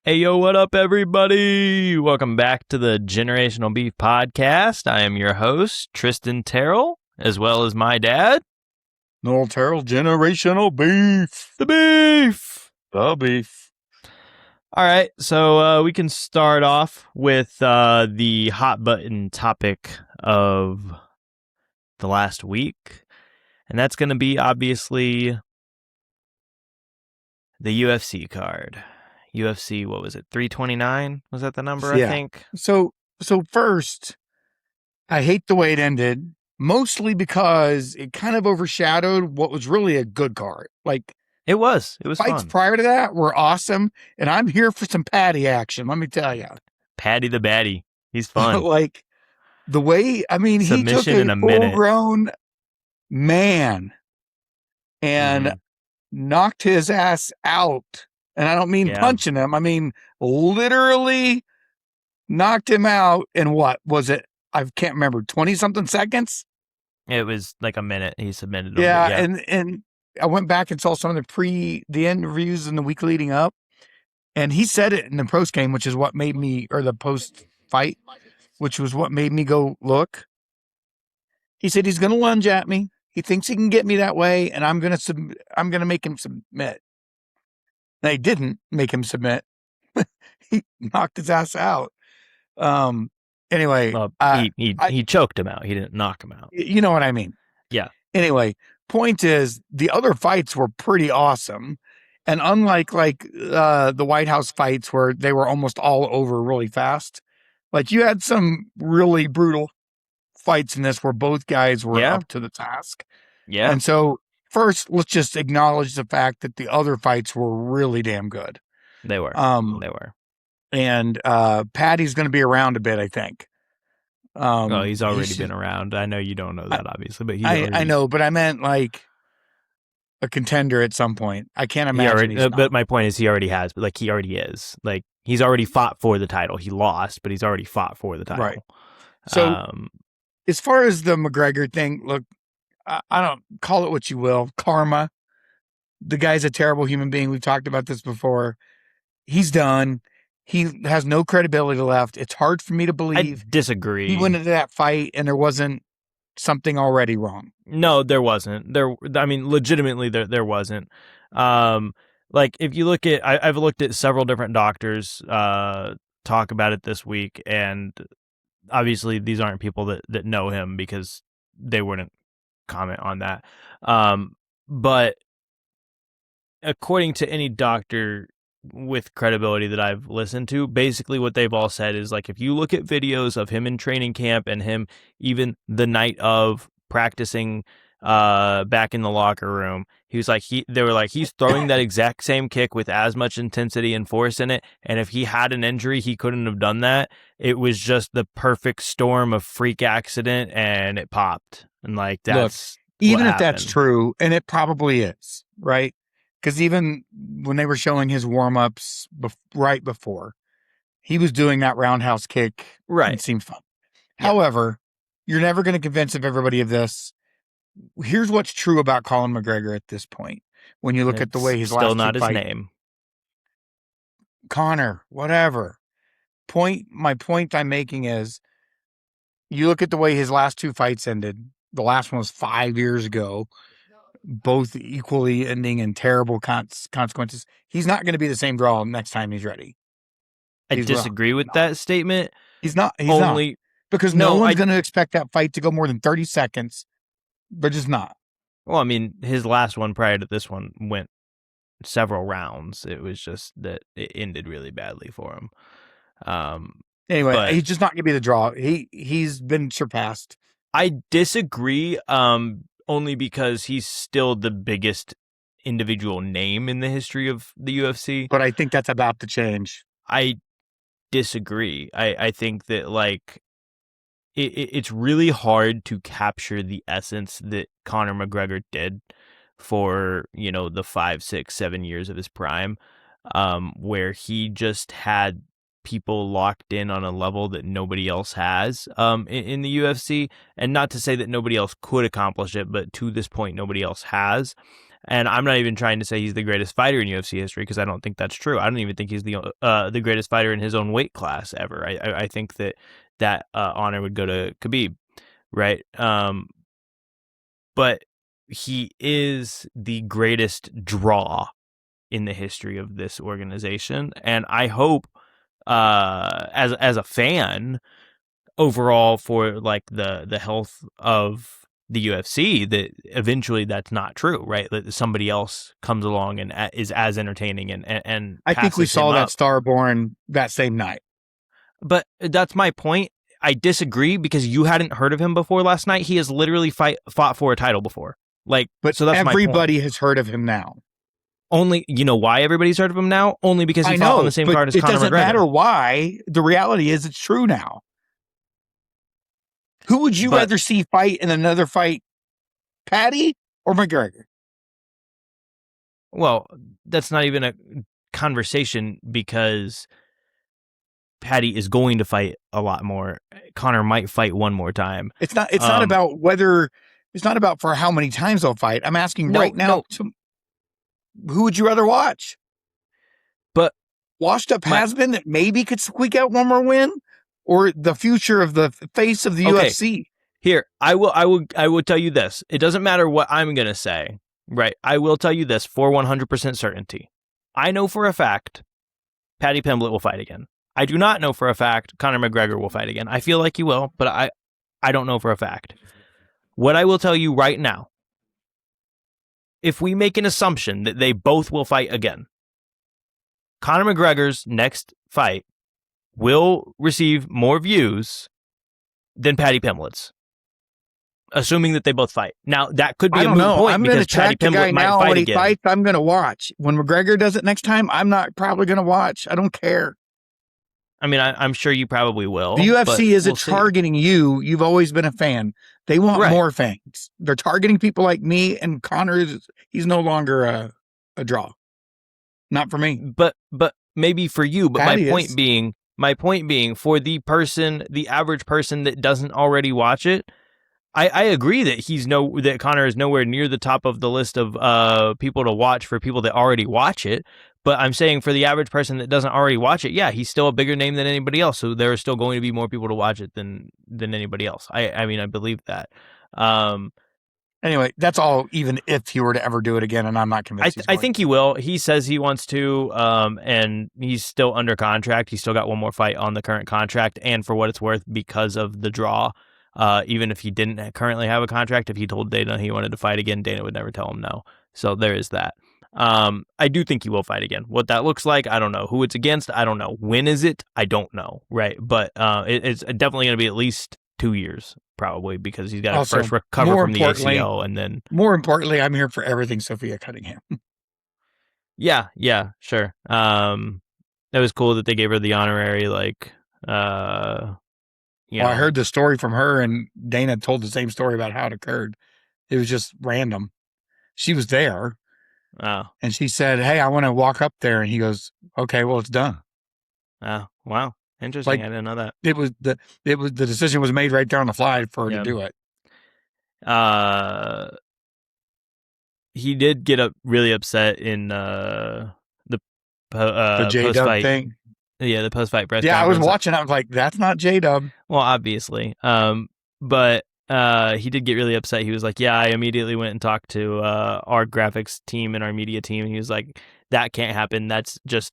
Hey, yo, what up, everybody? Welcome back to the Generational Beef Podcast. I am your host, Tristan Terrell, as well as my dad, Noel Terrell, Generational Beef. the Beef. The Beef. All right, so we can start off with the hot button topic of the last week, and that's going to be obviously the UFC card. UFC, what was it, 329? Was that the number, Yeah. I think? So first, I hate the way it ended, mostly because it kind of overshadowed what was really a good card. Like, It was fights fun. prior to that were awesome, and I'm here for some Paddy action, let me tell you. Paddy the Baddie. He's fun. Like, the way, I mean, he took Submission in a a minute. full-grown man and knocked his ass out. And I don't mean punching him. I mean, literally knocked him out in what was it? I can't remember, 20-something seconds? It was like a minute. He submitted him. Yeah, and I went back and saw some of the interviews in the week leading up, and he said it in the post game, which is what made me, or the post fight, which was what made me go look. He said he's going to lunge at me. He thinks he can get me that way, and I'm going to make him submit. They didn't make him submit. He knocked his ass out. Anyway, well, he choked him out. He didn't knock him out. You know what I mean? Yeah. Anyway, point is, the other fights were pretty awesome, and unlike the White House fights where they were almost all over really fast, like you had some really brutal fights in this where both guys were up to the task. Yeah. And so first, let's just acknowledge the fact that the other fights were really damn good. They were. They were. And Paddy's going to be around a bit, I think. Well, he's already been around. I know you don't know that, obviously, but I know, but I meant like a contender at some point. I can't imagine. But my point is, he already has. But like, he already is. Like, he's already fought for the title. He lost, but he's already fought for the title. Right. So, as far as the McGregor thing, look, I don't call it what you will. Karma. The guy's a terrible human being. We've talked about this before. He's done. He has no credibility left. It's hard for me to believe. I disagree. He went into that fight and there wasn't something already wrong. No, there wasn't. I mean, legitimately, there wasn't. Like, if you look at, I've looked at several different doctors talk about it this week, and obviously these aren't people that know him because they wouldn't comment on that. But according to any doctor with credibility that I've listened to, basically what they've all said is, like, if you look at videos of him in training camp and him even the night of practicing back in the locker room, they were like, he's throwing that exact same kick with as much intensity and force in it, and if he had an injury, he couldn't have done that. It was just the perfect storm of freak accident, and it popped. And like, that's even if that's true, and it probably is, right? Because even when they were showing his warm-ups right before, he was doing that roundhouse kick. Right. It seemed fun. Yeah. However, you're never going to convince everybody of this. Here's what's true about Colin McGregor at this point. When you look at the way his still not his name. Conor, whatever. My point I'm making is, you look at the way his last two fights ended. The last one was 5 years ago. Both equally ending in terrible consequences. He's not going to be the same draw next time he's ready. I disagree with that statement. He's not. Because no one's going to expect that fight to go more than 30 seconds. They're just not. Well, I mean, his last one prior to this one went several rounds. It was just that it ended really badly for him. Anyway, he's just not going to be the draw. He's been surpassed. I disagree. Only because he's still the biggest individual name in the history of the UFC. But I think that's about to change. I disagree. I think that, like, it's really hard to capture the essence that Conor McGregor did for, the 5, 6, 7 years of his prime, where he just had people locked in on a level that nobody else has in the UFC. And not to say that nobody else could accomplish it, but to this point, nobody else has. And I'm not even trying to say he's the greatest fighter in UFC history, because I don't think that's true. I don't even think he's the greatest fighter in his own weight class ever. I think that honor would go to Khabib, right? But he is the greatest draw in the history of this organization, and I hope, as a fan overall, for like the health of the UFC, that eventually that's not true, right? That somebody else comes along and is as entertaining and I think we passes him saw that up. star born that same night. But that's my point. I disagree, because you hadn't heard of him before last night. He has literally fought for a title before. Like, But so that's my point. everybody has heard of him now. Only, you know why everybody's heard of him now? Only because he I fought on the know, same but card as it Conor doesn't McGregor. matter why. The reality is it's true now. Who would you rather see fight in another fight, Paddy or McGregor? Well, that's not even a conversation, because Paddy is going to fight a lot more. Conor might fight one more time. It's not about whether, it's not about for how many times they'll fight. I'm asking right now, who would you rather watch? But washed up has-been that maybe could squeak out one more win, or the future of the face of the UFC? Here, I will tell you this. It doesn't matter what I'm going to say, right? I will tell you this for 100% certainty. I know for a fact Paddy Pimblett will fight again. I do not know for a fact Conor McGregor will fight again. I feel like he will, but I don't know for a fact. What I will tell you right now, if we make an assumption that they both will fight again, Conor McGregor's next fight will receive more views than Paddy Pimblett's, assuming that they both fight. Now, that could be a moot point, I'm going to because Paddy track the guy Pimblett might now. fight When he again. fights, I'm going to watch. When McGregor does it next time, I'm not probably going to watch. I don't care. I mean, I'm sure you probably will. The UFC isn't see. targeting you. You've always been a fan. They want more fans. They're targeting people like me, and Conor, he's no longer a draw. Not for me. But maybe for you. But Paddy my point being, for the average person that doesn't already watch it, I agree that Conor is nowhere near the top of the list of people to watch for people that already watch it. But I'm saying, for the average person that doesn't already watch it, yeah, he's still a bigger name than anybody else. So there are still going to be more people to watch it than anybody else. I mean, I believe that. Anyway, that's all, even if he were to ever do it again, and I'm not convinced. I think he will. He says he wants to, and he's still under contract. He's still got one more fight on the current contract, and for what it's worth, because of the draw, even if he didn't currently have a contract, if he told Dana he wanted to fight again, Dana would never tell him no. So there is that. I do think he will fight again. What that looks like, I don't know. Who it's against, I don't know. When is it? I don't know. Right, but it's definitely going to be at least 2 years, probably, because he's got to first recover from the ACL, and then, more importantly, I'm here for everything Sophia Cunningham. yeah, sure. It was cool that they gave her the honorary, like, I heard the story from her, and Dana told the same story about how it occurred. It was just random. She was there. Oh. And she said, "Hey, I want to walk up there." And he goes, "Okay, well, it's done." Oh, wow. Interesting. I didn't know that. The decision was made right there on the fly for her to do it. He did get really upset in the J-Dub thing. Yeah, the post-fight press conference. Yeah, I was watching. I was like, "That's not J-Dub." Well, obviously. But he did get really upset. He was like, "Yeah, I immediately went and talked to our graphics team and our media team." He was like, "That can't happen. That's just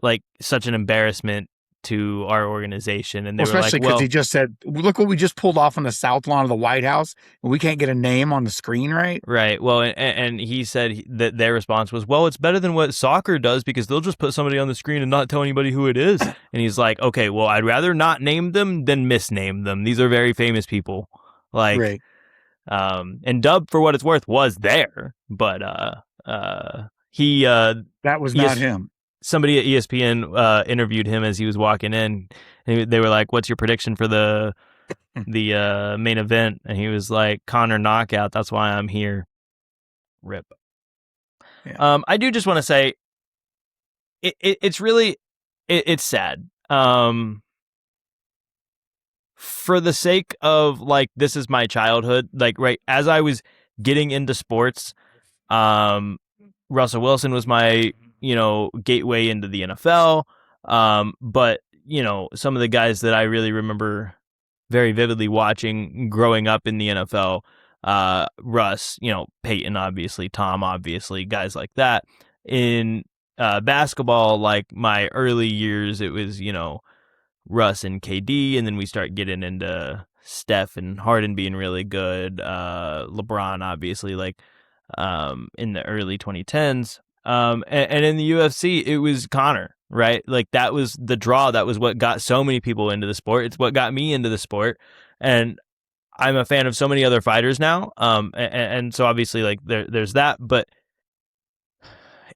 like such an embarrassment to our organization." And they were especially because he just said, "Look what we just pulled off on the south lawn of the White House, and we can't get a name on the screen, right?" Right. Well, and he said that their response was, "Well, it's better than what soccer does, because they'll just put somebody on the screen and not tell anybody who it is." And he's like, "Okay, well, I'd rather not name them than misname them. These are very famous people." Like, right. And Dub, for what it's worth, was there, but he that was not him. Somebody at ESPN interviewed him as he was walking in, and they were like, "What's your prediction for the main event?" And he was like, "Conor knockout. That's why I'm here." Rip. Yeah. I do just want to say, it's really it's sad. For the sake of, like, this is my childhood. Like, right as I was getting into sports, Um, Russell Wilson was my, gateway into the NFL. But, some of the guys that I really remember very vividly watching growing up in the NFL, Russ, Peyton, obviously, Tom, obviously, guys like that. In basketball, like my early years, it was, Russ and KD, and then we start getting into Steph and Harden being really good. LeBron, obviously, like in the early 2010s. And in the UFC, it was Conor, right? Like that was the draw. That was what got so many people into the sport. It's what got me into the sport, and I'm a fan of so many other fighters now. And so obviously, like there's that, but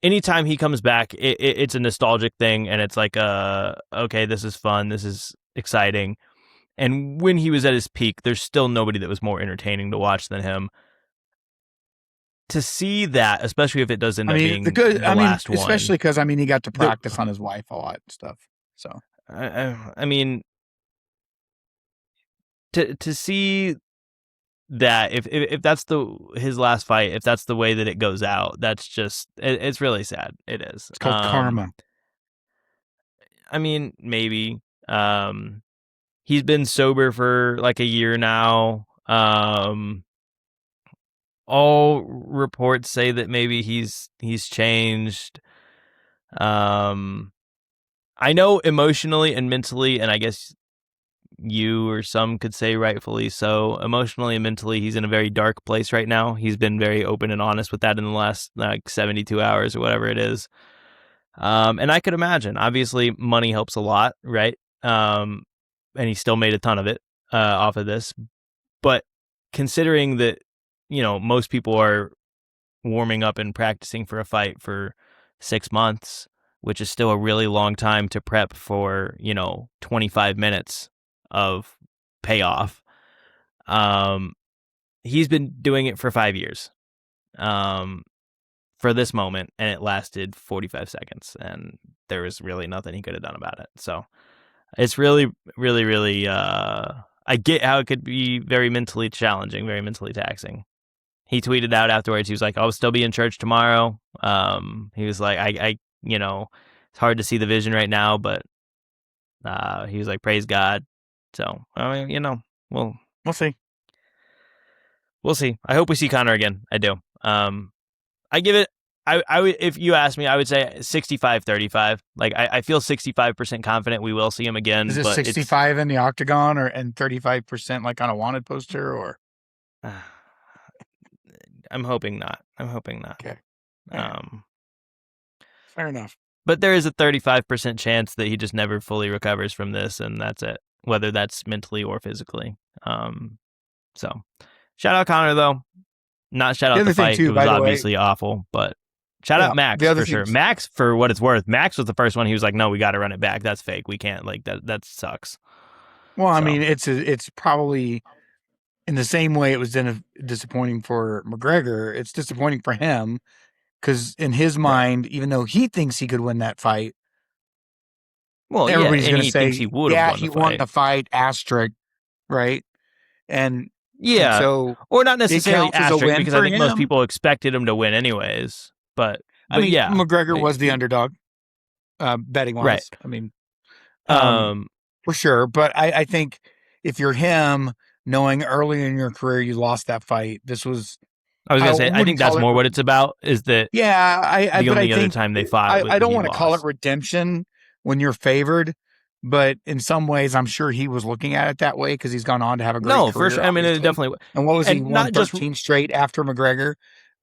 anytime he comes back, it's a nostalgic thing, and it's like, okay, this is fun, this is exciting. And when he was at his peak, there's still nobody that was more entertaining to watch than him. To see that, especially if it does end I up mean, being the last one, especially because he got to the, practice on his wife a lot and stuff. So I mean, to see that if that's his last fight, if that's the way that it goes out, that's just it's really sad. It is. it's called karma. I mean, maybe. He's been sober for like a year now. All reports say that maybe he's changed. I know emotionally and mentally, and I guess you or some could say rightfully so, emotionally and mentally, he's in a very dark place right now. He's been very open and honest with that in the last like 72 hours or whatever it is. And I could imagine, obviously, money helps a lot, right? And he still made a ton of it off of this. But considering that, most people are warming up and practicing for a fight for 6 months, which is still a really long time to prep for, 25 minutes of payoff. He's been doing it for 5 years for this moment, and it lasted 45 seconds, and there was really nothing he could have done about it. So it's really, really, really, I get how it could be very mentally challenging, very mentally taxing. He tweeted out afterwards, he was like, I'll still be in church tomorrow. He was like, I it's hard to see the vision right now, but he was like, praise God. So, I mean, We'll see. we'll see. I hope we see Conor again. I do. I give it, I would, if you ask me, I would say 65-35. Like, I feel 65% confident we will see him again. Is it but 65 in the octagon and 35% like on a wanted poster or? I'm hoping not. Okay. Fair enough. But there is a 35% chance that he just never fully recovers from this, and that's it, whether that's mentally or physically. So, shout out Conor, though. Not shout The out the other thing fight. too, It was by the way, obviously awful, but shout yeah, out Max the other for sure. thing, Max, for what it's worth, Max was the first one. He was like, no, we got to run it back. That's fake. We can't, like, that sucks. well, I So, mean, it's probably in the same way it was disappointing for McGregor. It's disappointing for him because in his right. mind, even though he thinks he could win that fight, Well, yeah, everybody's and going to he thinks he say, would have yeah, won he the won fight. the fight, asterisk, right? And Yeah, so or not it necessarily counts as a asterisk, win because I for think most him. people expected him to win anyways. But I mean, yeah, McGregor was the underdog, betting right. wise. I mean, um, Um, for sure. But I think if you're him, knowing early in your career you lost that fight, this was, I was I gonna say, I wouldn't think that's call it. more what it's about. Is that Yeah, the but I only other think time they fought, I don't he want to call it lost. redemption when you're favored, but in some ways, I'm sure he was looking at it that way because he's gone on to have a great No, for career, sure. I mean, it obviously. definitely, And what was he and won not just 13 straight after McGregor,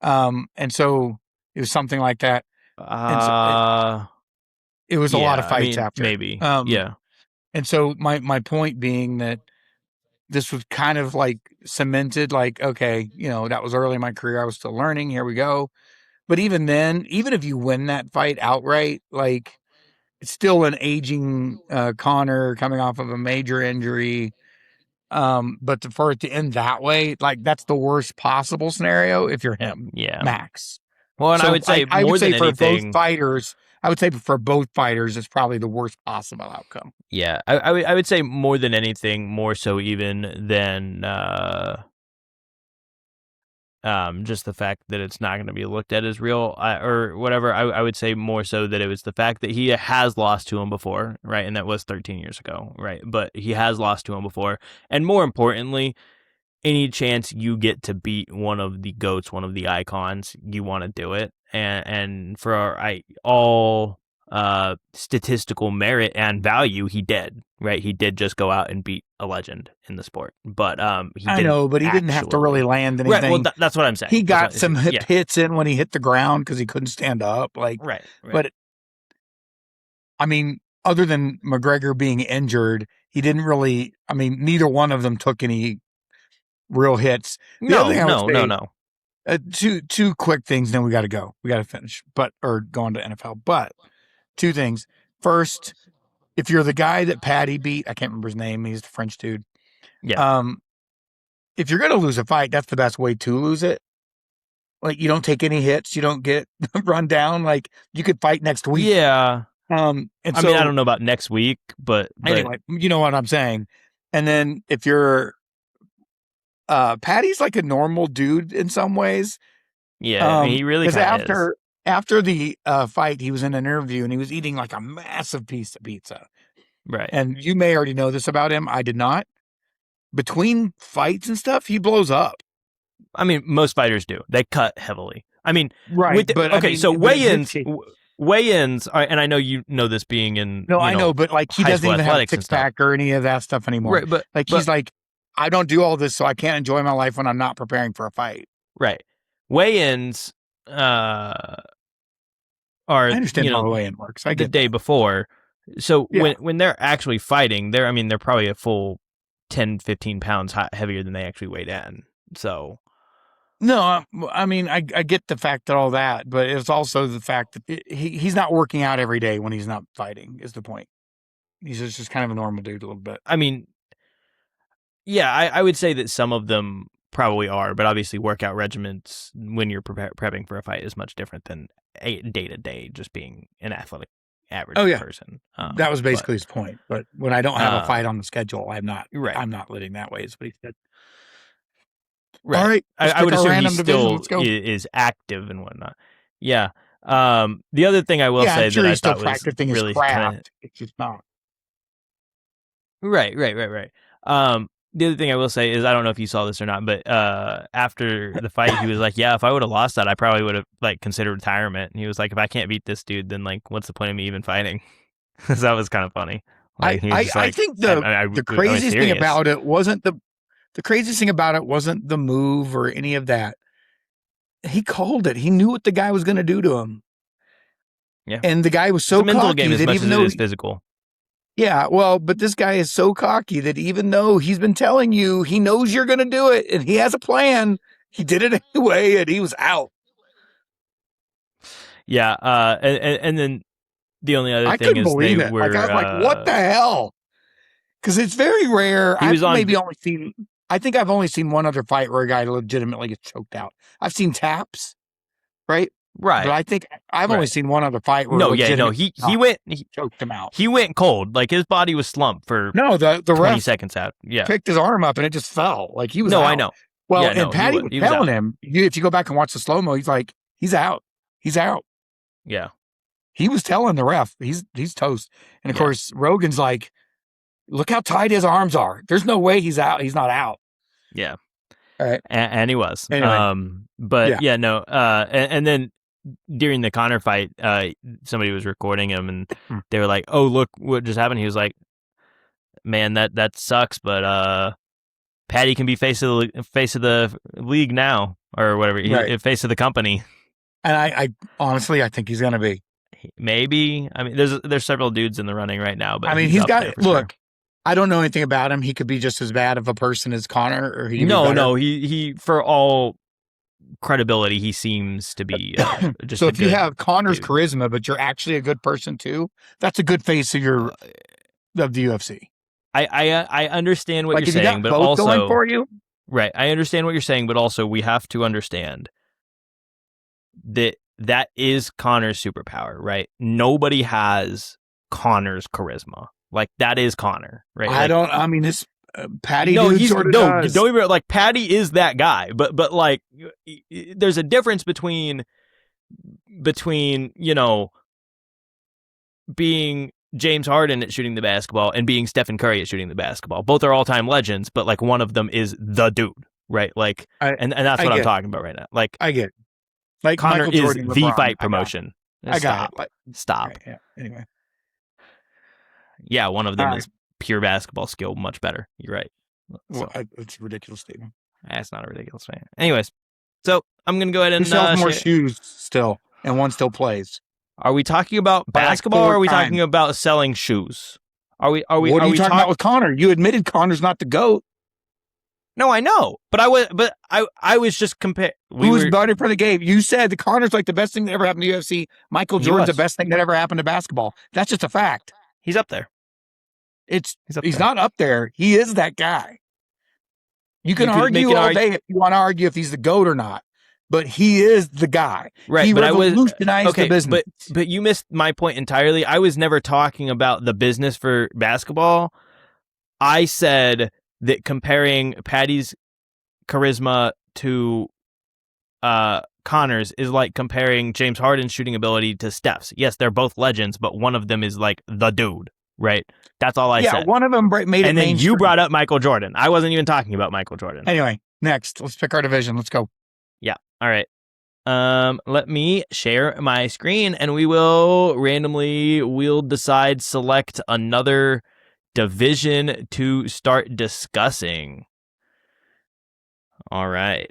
and so it was something like that, and so it was a lot of yeah. I fights mean, after. maybe, yeah, And so my point being that this was kind of like cemented, like, okay, that was early in my career. I was still learning. Here we go. But even then, even if you win that fight outright, like it's still an aging Conor coming off of a major injury. But for it to end that way, like that's the worst possible scenario if you're him, yeah. Max. Well, and I So would say I would more say than for both anything, fighters, it's probably the worst possible outcome. yeah, I would say more than anything, more so even than just the fact that it's not going to be looked at as real or whatever. I would say more so that it was the fact that he has lost to him before, right? And that was 13 years ago, right? But he has lost to him before. And more importantly, any chance you get to beat one of the GOATs, one of the icons, you want to do it. And for all statistical merit and value, he did, right? He did just go out and beat a legend in the sport, but he I didn't know, but he didn't have to really actually. land Right. Well, anything. that's what I'm saying. He got That's what, some yeah. hits in when he hit the ground because he couldn't stand up. Like, Right. but I mean, other than McGregor being injured, he didn't really. I mean, neither one of them took any real hits. The other thing I would say, No. two quick things, then we got to go. We got to finish, or go on to NFL. But two things. First, if you're the guy that Paddy beat, I can't remember his name. He's the French dude. Yeah. If you're going to lose a fight, that's the best way to lose it. Like, you don't take any hits, you don't get run down. Like, you could fight next week. Yeah. And I mean, I don't know about next week, but anyway, you know what I'm saying. And then if you're Paddy's like a normal dude in some ways. Yeah, I mean, he really kind of is. After the fight, he was in an interview and he was eating like a massive piece of pizza. Right. And you may already know this about him. I did not. Between fights and stuff, he blows up. I mean, most fighters do. They cut heavily. I mean, right. So weigh-ins, and I know you know this being in. No, I know, but like he doesn't even have a six-pack or any of that stuff anymore. Right, but he's like, I don't do all this, so I can't enjoy my life when I'm not preparing for a fight. Right. Weigh-ins are. I understand how the weigh-in works. I get the day before. So when they're actually fighting, they're probably a full 10, 15 pounds heavier than they actually weighed in. So. No, I mean, I get the fact that all that, but it's also the fact that he's not working out every day when he's not fighting is the point. He's just kind of a normal dude a little bit. I mean, yeah, I would say that some of them probably are, but obviously workout regimens when you're prepping for a fight is much different than a day-to-day just being an athletic average person. That was basically his point. But when I don't have a fight on the schedule, I'm not living that way is what he said. Right. All right. I would assume he still is active and whatnot. Yeah. The other thing I will say that I thought was really craft. It's just not. Right. The other thing I will say is I don't know if you saw this or not, but after the fight, he was like, "Yeah, if I would have lost that, I probably would have like considered retirement." And he was like, "If I can't beat this dude, then like, what's the point of me even fighting?" Because that was kind of funny. Like, I think the craziest thing about it wasn't the craziest thing about it wasn't the move or any of that. He called it. He knew what the guy was going to do to him. Yeah, and the guy was so it's a mental game as much as it is physical. Yeah, well, but this guy is so cocky that even though he's been telling you he knows you're going to do it and he has a plan, he did it anyway and he was out. Yeah, and then the only other thing is they were. Like, I was like, what the hell? Because it's very rare. I've only seen one other fight where a guy legitimately gets choked out. I've seen taps, right? Right. But I think I've only seen one other fight where he choked him out. He went cold. Like his body was slumped for the 20 ref seconds out. Yeah. Picked his arm up and it just fell. Like he was out. I know. Well, and Paddy was telling him, if you go back and watch the slow-mo, he's like, he's out. He's out. Yeah. He was telling the ref, he's toast. And of course, Rogan's like, look how tight his arms are. There's no way he's out. He's not out. Yeah. All right. And he was. Anyway. And then during the Conor fight, somebody was recording him and they were like, "Oh, look what just happened." He was like, "Man, that sucks, but Paddy can be face of the league now or whatever, face of the company." And I honestly, I think he's going to be. Maybe. I mean, there's several dudes in the running right now, but I mean, he's got look. Sure. I don't know anything about him. He could be just as bad of a person as Conor, or he for all credibility, he seems to be just. So if you have Conor's charisma, but you're actually a good person too, that's a good face of the UFC. I understand what you're saying, but also going for you. Right, I understand what you're saying, but also we have to understand that is Conor's superpower, right? Nobody has Conor's charisma. Like that is Conor, right? I mean, Paddy No, dude he's sort of no. does. Don't even like Paddy is that guy, but like, there's a difference between being James Harden at shooting the basketball and being Stephen Curry at shooting the basketball. Both are all-time legends, but like one of them is the dude, right? Like, I and that's I what I'm get it. talking about right now. Like, I get it. Like Conor Michael is Jordan, the LeBron. fight promotion. I got Stop. it. Like, Stop. okay, yeah. Anyway, Yeah, one of all them right. is pure basketball skill, much better. You're right. So Well, it's a ridiculous statement. that's not a ridiculous thing. Anyways, so I'm gonna go ahead Who and sells more share. shoes still, and one still plays Are we talking about by like basketball, or 4 are we times? talking about selling shoes? What are you talking about with Conor? You admitted Conor's not the GOAT. No, I know, but I was just comparing. Who's better for the game? You said the Conor's like the best thing that ever happened to the UFC. Michael He Jordan's was. the best thing that ever happened to basketball. That's just a fact. He's up there. He's not up there. He is that guy. You can You could argue make an all day if you want to argue if he's the GOAT or not, but he is the guy. Right, He but revolutionized the business. But you missed my point entirely. I was never talking about the business for basketball. I said that comparing Paddy's charisma to Conor's is like comparing James Harden's shooting ability to Steph's. Yes, they're both legends, but one of them is like the dude, right? That's all I said. Yeah, one of them made it and then mainstream. you brought up Michael Jordan. I wasn't even talking about Michael Jordan. Anyway, next, let's pick our division. Let's go. Yeah. All right. Let me share my screen, and we'll decide select another division to start discussing. All right.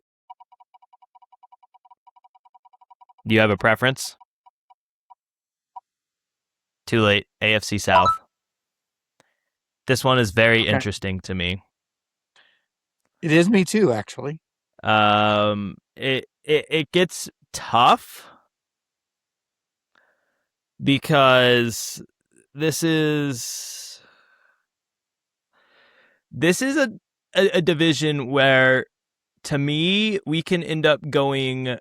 Do you have a preference? Too late. AFC South. This one is very interesting to me. It is me too, actually. It gets tough because this is a division where, to me, we can end up going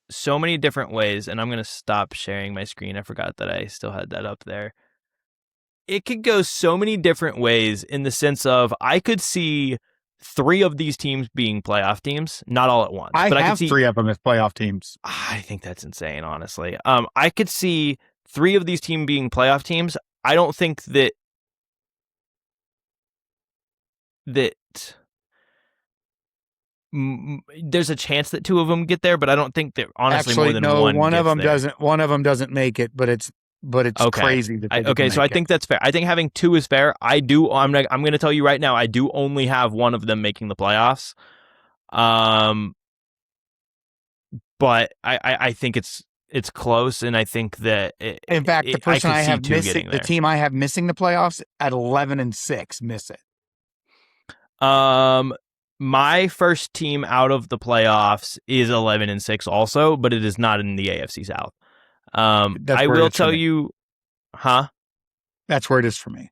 so many different ways. And I'm going to stop sharing my screen. I forgot that I still had that up there. It could go so many different ways in the sense of I could see 3 of these teams being playoff teams, not all at once. I could have see 3 of them as playoff teams. I think that's insane, honestly. I could see 3 of these teams being playoff teams. I don't think that there's a chance that 2 of them get there, but I don't think that honestly actually, more than no, one of them there. doesn't. One of them doesn't make it, but it's okay. crazy that okay, so I think that's fair. I think having 2 is fair. I'm going to tell you right now, I do only have one of them making the playoffs. But I think it's close, and I think that in fact, the person I have missing, the team I have missing the playoffs at 11-6, miss it. My first team out of the playoffs is 11-6 also, but it is not in the AFC South. I will tell you, huh? That's where it is for me.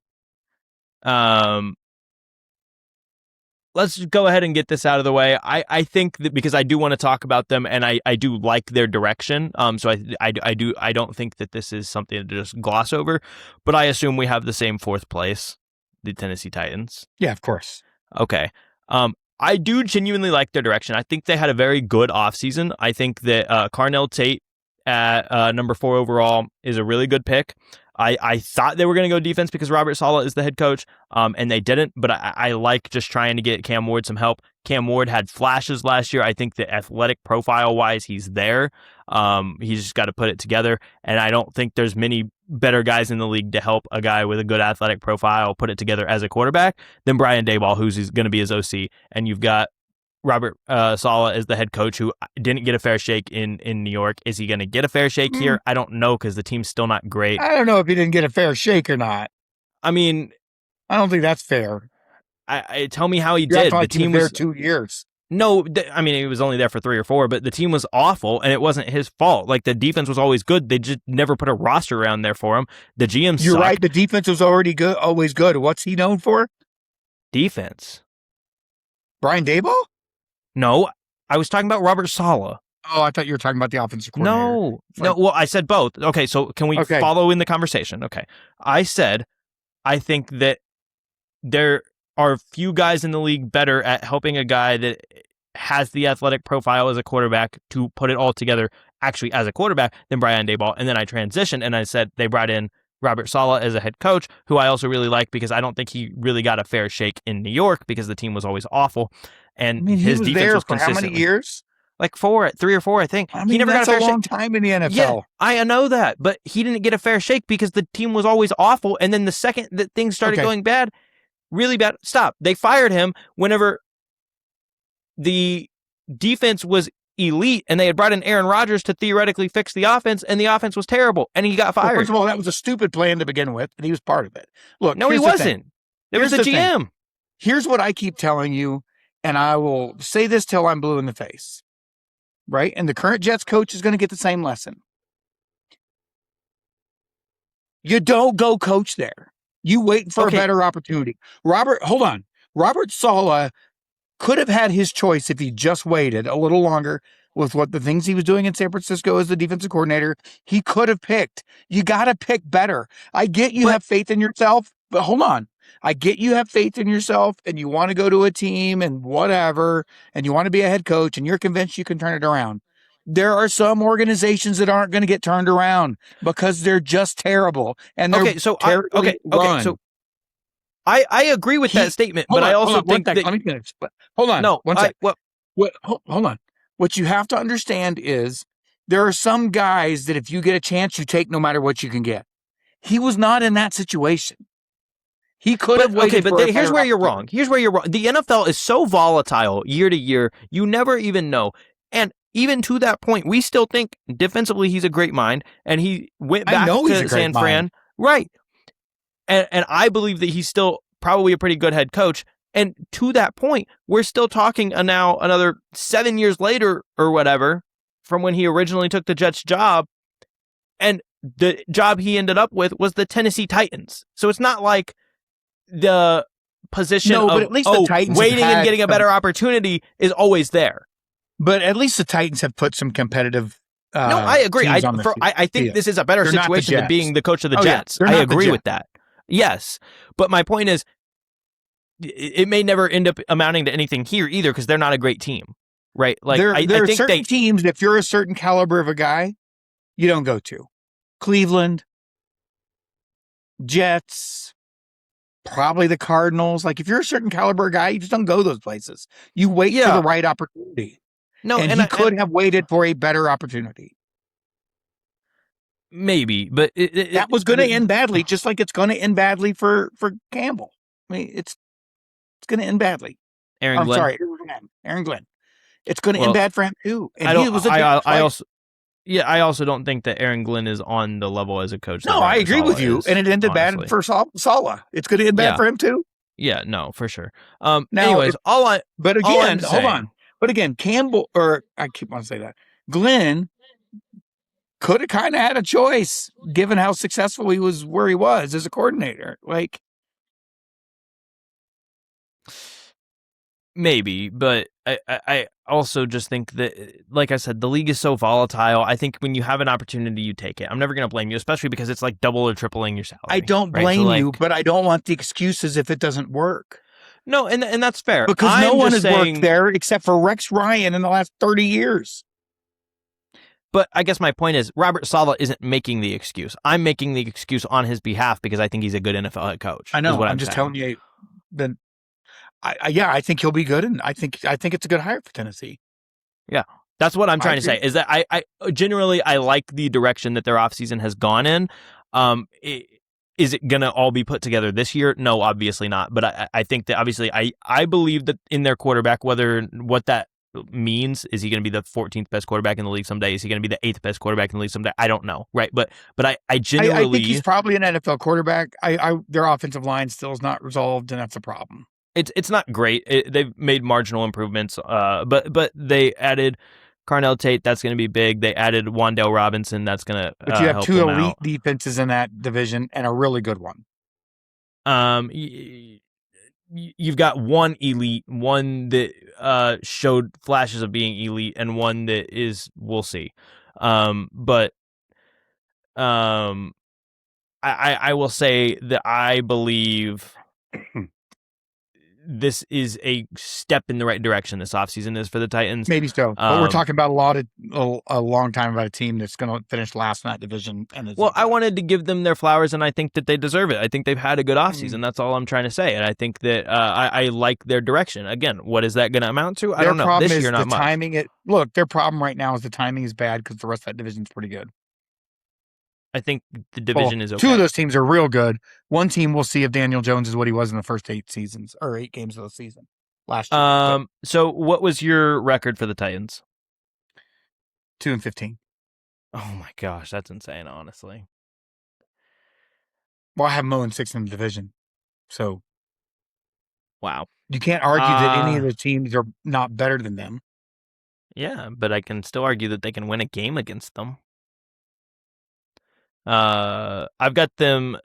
Let's go ahead and get this out of the way. I think that because I do want to talk about them, and I do like their direction. So I don't think that this is something to just gloss over, but I assume we have the same 4th place, the Tennessee Titans. Yeah, of course. Okay. I do genuinely like their direction. I think they had a very good offseason. I think that Carnell Tate at number 4 overall is a really good pick. I thought they were going to go defense because Robert Saleh is the head coach, and they didn't, but I like just trying to get Cam Ward some help. Cam Ward had flashes last year. I think that athletic profile-wise, he's there. He's just got to put it together, and I don't think there's many better guys in the league to help a guy with a good athletic profile put it together as a quarterback than Brian Daboll, who's going to be his OC, and you've got Robert Saleh as the head coach, who didn't get a fair shake in New York. Is he going to get a fair shake here? I don't know, because the team's still not great. I don't know if he didn't get a fair shake or not. I mean, I don't think that's fair. I tell me how he did. The team was was there 2 years. No, I mean, he was only there for 3 or 4, but the team was awful, and it wasn't his fault. Like, the defense was always good. They just never put a roster around there for him. The GM You're sucked. right. The defense was already good, always good. What's he known for? Defense. Brian Daboll? No, I was talking about Robert Saleh. Oh, I thought you were talking about the offensive coordinator. No. Well, I said both. Okay, so can we follow in the conversation? Okay. I said, I think that are few guys in the league better at helping a guy that has the athletic profile as a quarterback to put it all together actually as a quarterback than Brian Daboll. And then I transitioned and I said they brought in Robert Saleh as a head coach, who I also really like because I don't think he really got a fair shake in New York because the team was always awful. I And mean, he his was defense there was for how many consistently years? like 3 or 4, I think. I He mean, never got a that's a fair shake. long time in the Yeah, NFL. I know that, but he didn't get a fair shake because the team was always awful. And then the second that things started Okay. going bad, really bad, stop. They fired him whenever the defense was elite and they had brought in Aaron Rodgers to theoretically fix the offense, and the offense was terrible, and he got Well, fired. first of all, that was a stupid plan to begin with, and he was part of it. Look, No, he here's the thing. wasn't. It was Here's the the thing. GM. Here's what I keep telling you, and I will say this till I'm blue in the face, right? And the current Jets coach is going to get the same lesson. You don't go coach there. You wait for Okay. a better opportunity. Hold on. Robert Saleh could have had his choice if he just waited a little longer with what the things he was doing in San Francisco as the defensive coordinator. He could have picked. You got to pick better. I get you have faith in yourself, but hold on. I get you have faith in yourself and you want to go to a team and whatever, and you want to be a head coach and you're convinced you can turn it around. There are some organizations that aren't going to get turned around because they're just terrible and they're terribly run. So I agree with that statement, but I also think that let me finish. But hold on, no, one sec. Hold on. What you have to understand is there are some guys that if you get a chance, you take no matter what you can get. He was not in that situation. He could have waited. Okay, but here's where you're wrong. Here's where you're wrong. The NFL is so volatile year to year, you never even know. And even to that point, we still think defensively he's a great mind, and he went back to San Fran, right? And I believe that he's still probably a pretty good head coach. And to that point, we're still talking now another 7 years later or whatever from when he originally took the Jets job. And the job he ended up with was the Tennessee Titans. So it's not like the position of at least the Titans waiting and getting a better opportunity is always there. But at least the Titans have put some competitive. No, I agree. I think this is a better situation than being the coach of the Jets. I agree with that. Yes. But my point is, it may never end up amounting to anything here either because they're not a great team, right? Like there are certain teams, if you're a certain caliber of a guy, you don't go to. Cleveland, Jets, probably the Cardinals. Like if you're a certain caliber guy, you just don't go those places. You wait for the right opportunity. No, and he could have waited for a better opportunity. Maybe, but that was going to end badly, just like it's going to end badly for Campbell. I mean, it's going to end badly. Aaron Glenn. It's going to end bad for him too. And I also don't think that Aaron Glenn is on the level as a coach. No, I agree with you. And it ended bad for Saleh. It's going to end bad for him too. Yeah, no, for sure. Hold on. But again, Campbell, or I keep on saying that, Glenn could have kind of had a choice given how successful he was where he was as a coordinator. Like, maybe, but I also just think that, like I said, the league is so volatile. I think when you have an opportunity, you take it. I'm never going to blame you, especially because it's like double or tripling your salary. I don't blame you, but I don't want the excuses if it doesn't work. No, and that's fair. Because no one has worked there except for Rex Ryan in the last 30 years. But I guess my point is Robert Saleh isn't making the excuse. I'm making the excuse on his behalf because I think he's a good NFL head coach. I know. I'm just telling you. Then, I think he'll be good, and I think it's a good hire for Tennessee. Yeah, that's what I'm trying to say. Is that I generally like the direction that their offseason has gone in. Is it going to all be put together this year? No, obviously not. But I think that obviously I believe that in their quarterback, what that means, is he going to be the 14th best quarterback in the league someday? Is he going to be the 8th best quarterback in the league someday? I don't know. Right. But I genuinely. I think he's probably an NFL quarterback. Their offensive line still is not resolved, and that's a problem. It's not great. They've made marginal improvements. But they added Carnell Tate, that's going to be big. They added Wan'Dale Robinson, that's going to But you have two elite defenses in that division and a really good one. You've got one elite, one that showed flashes of being elite, and one that is, we'll see. But I will say that I believe this is a step in the right direction. This offseason is for the Titans. Maybe so, but we're talking about a long time about a team that's going to finish last in that division. And well, I wanted to give them their flowers, and I think that they deserve it. I think they've had a good offseason. That's all I'm trying to say, and I think that I like their direction. Again, what is that going to amount to? I don't know. This year, not much. Timing. Look, their problem right now is the timing is bad because the rest of that division is pretty good. I think the division is okay. Two of those teams are real good. One team, we'll see if Daniel Jones is what he was in the first 8 games of the season last year. So what was your record for the Titans? 2-15. Oh my gosh, that's insane, honestly. Well, I have 0-6 in the division. So wow. You can't argue that any of the teams are not better than them. Yeah, but I can still argue that they can win a game against them. I've got them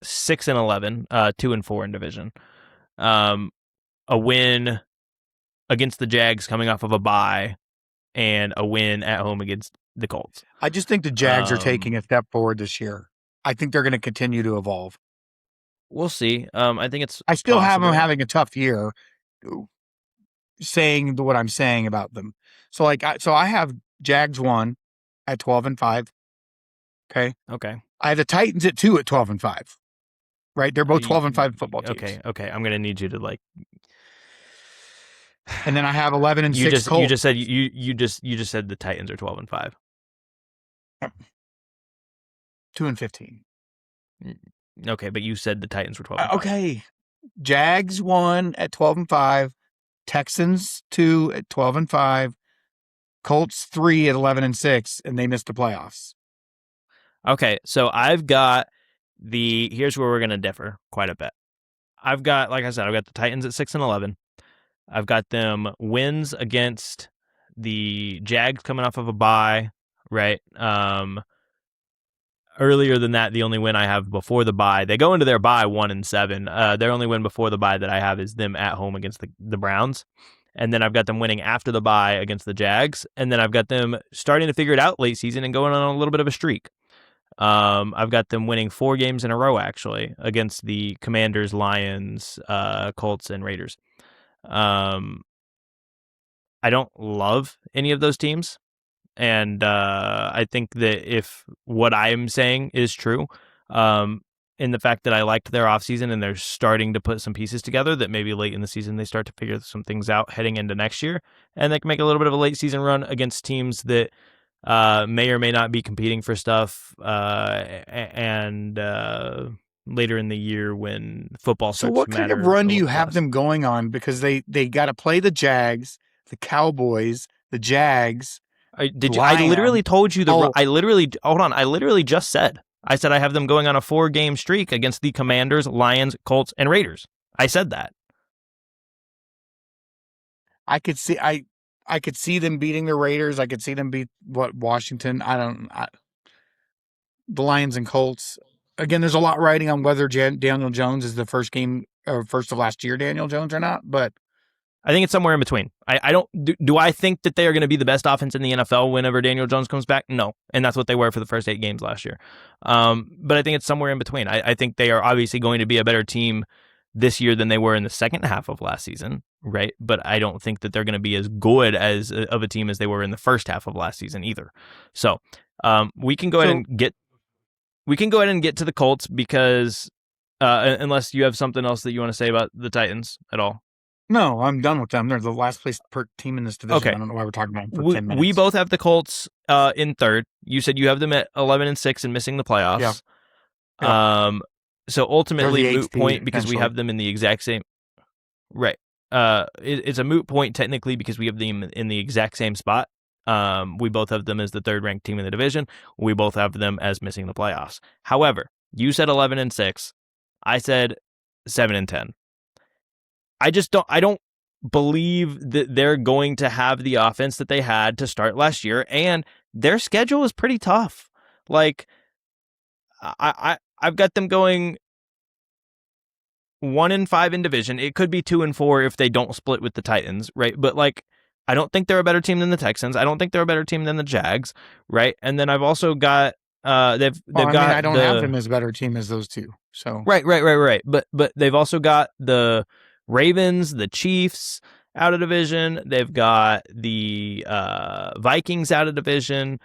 6-11, 2-4 in division. A win against the Jags coming off of a bye, and a win at home against the Colts. I just think the Jags are taking a step forward this year. I think they're going to continue to evolve. We'll see. I think it's. I still have them having a tough year, saying what I'm saying about them. So I have Jags 1 at 12-5. Okay. I have the Titans at 2 at 12-5. Right, they're both 12-5 football teams. Okay. I'm going to need you to like. And then I have 11-6. You just said you just said the Titans are 12-5. 2-15. Okay, but you said the Titans were 12-5. Okay, Jags 1 at 12-5, Texans 2 at 12-5, Colts 3 at 11-6, and they missed the playoffs. Okay, so I've got here's where we're going to differ quite a bit. I've got, like I said, I've got the Titans at 6-11. I've got them wins against the Jags coming off of a bye, right? Earlier than that, the only win I have before the bye, they go into their bye 1-7. Their only win before the bye that I have is them at home against the Browns. And then I've got them winning after the bye against the Jags. And then I've got them starting to figure it out late season and going on a little bit of a streak. I've got them winning 4 games in a row, actually, against the Commanders, Lions, Colts, and Raiders. I don't love any of those teams. And I think that if what I'm saying is true, in the fact that I liked their offseason and they're starting to put some pieces together, that maybe late in the season they start to figure some things out heading into next year, and they can make a little bit of a late season run against teams that may or may not be competing for stuff, and later in the year when football starts to matter. So what kind of run do you have them going on? Because they got to play the Jags, the Cowboys, the Jags. I literally told you I literally just said. I said I have them going on a 4-game streak against the Commanders, Lions, Colts, and Raiders. I said that. I could see them beating the Raiders. I could see them beat Washington. The Lions and Colts. Again, there's a lot riding on whether Daniel Jones is the first of last year Daniel Jones or not, but I think it's somewhere in between. I don't do I think that they are going to be the best offense in the NFL whenever Daniel Jones comes back? No. And that's what they were for the first 8 games last year. But I think it's somewhere in between. I think they are obviously going to be a better team this year than they were in the second half of last season, right? But I don't think that they're going to be as good of a team as they were in the first half of last season either. So, we can go ahead and get to the Colts because unless you have something else that you want to say about the Titans at all. No, I'm done with them. They're the last place per team in this division. Okay. I don't know why we're talking about them for 10 minutes. We both have the Colts in third. You said you have them at 11-6 and missing the playoffs. Yeah. So ultimately, moot point because we have them in the exact same. Right. It's a moot point technically because we have them in the exact same spot. We both have them as the third-ranked team in the division. We both have them as missing the playoffs. However, you said 11-6. I said 7-10. I don't believe that they're going to have the offense that they had to start last year, and their schedule is pretty tough. Like, I've got them going 1-5 in division. It could be 2-4 if they don't split with the Titans, right? But like, I don't think they're a better team than the Texans. I don't think they're a better team than the Jags, right? And then I've also got I don't have them as a better team as those two. So right. But they've also got the Ravens, the Chiefs out of division. They've got the Vikings out of division.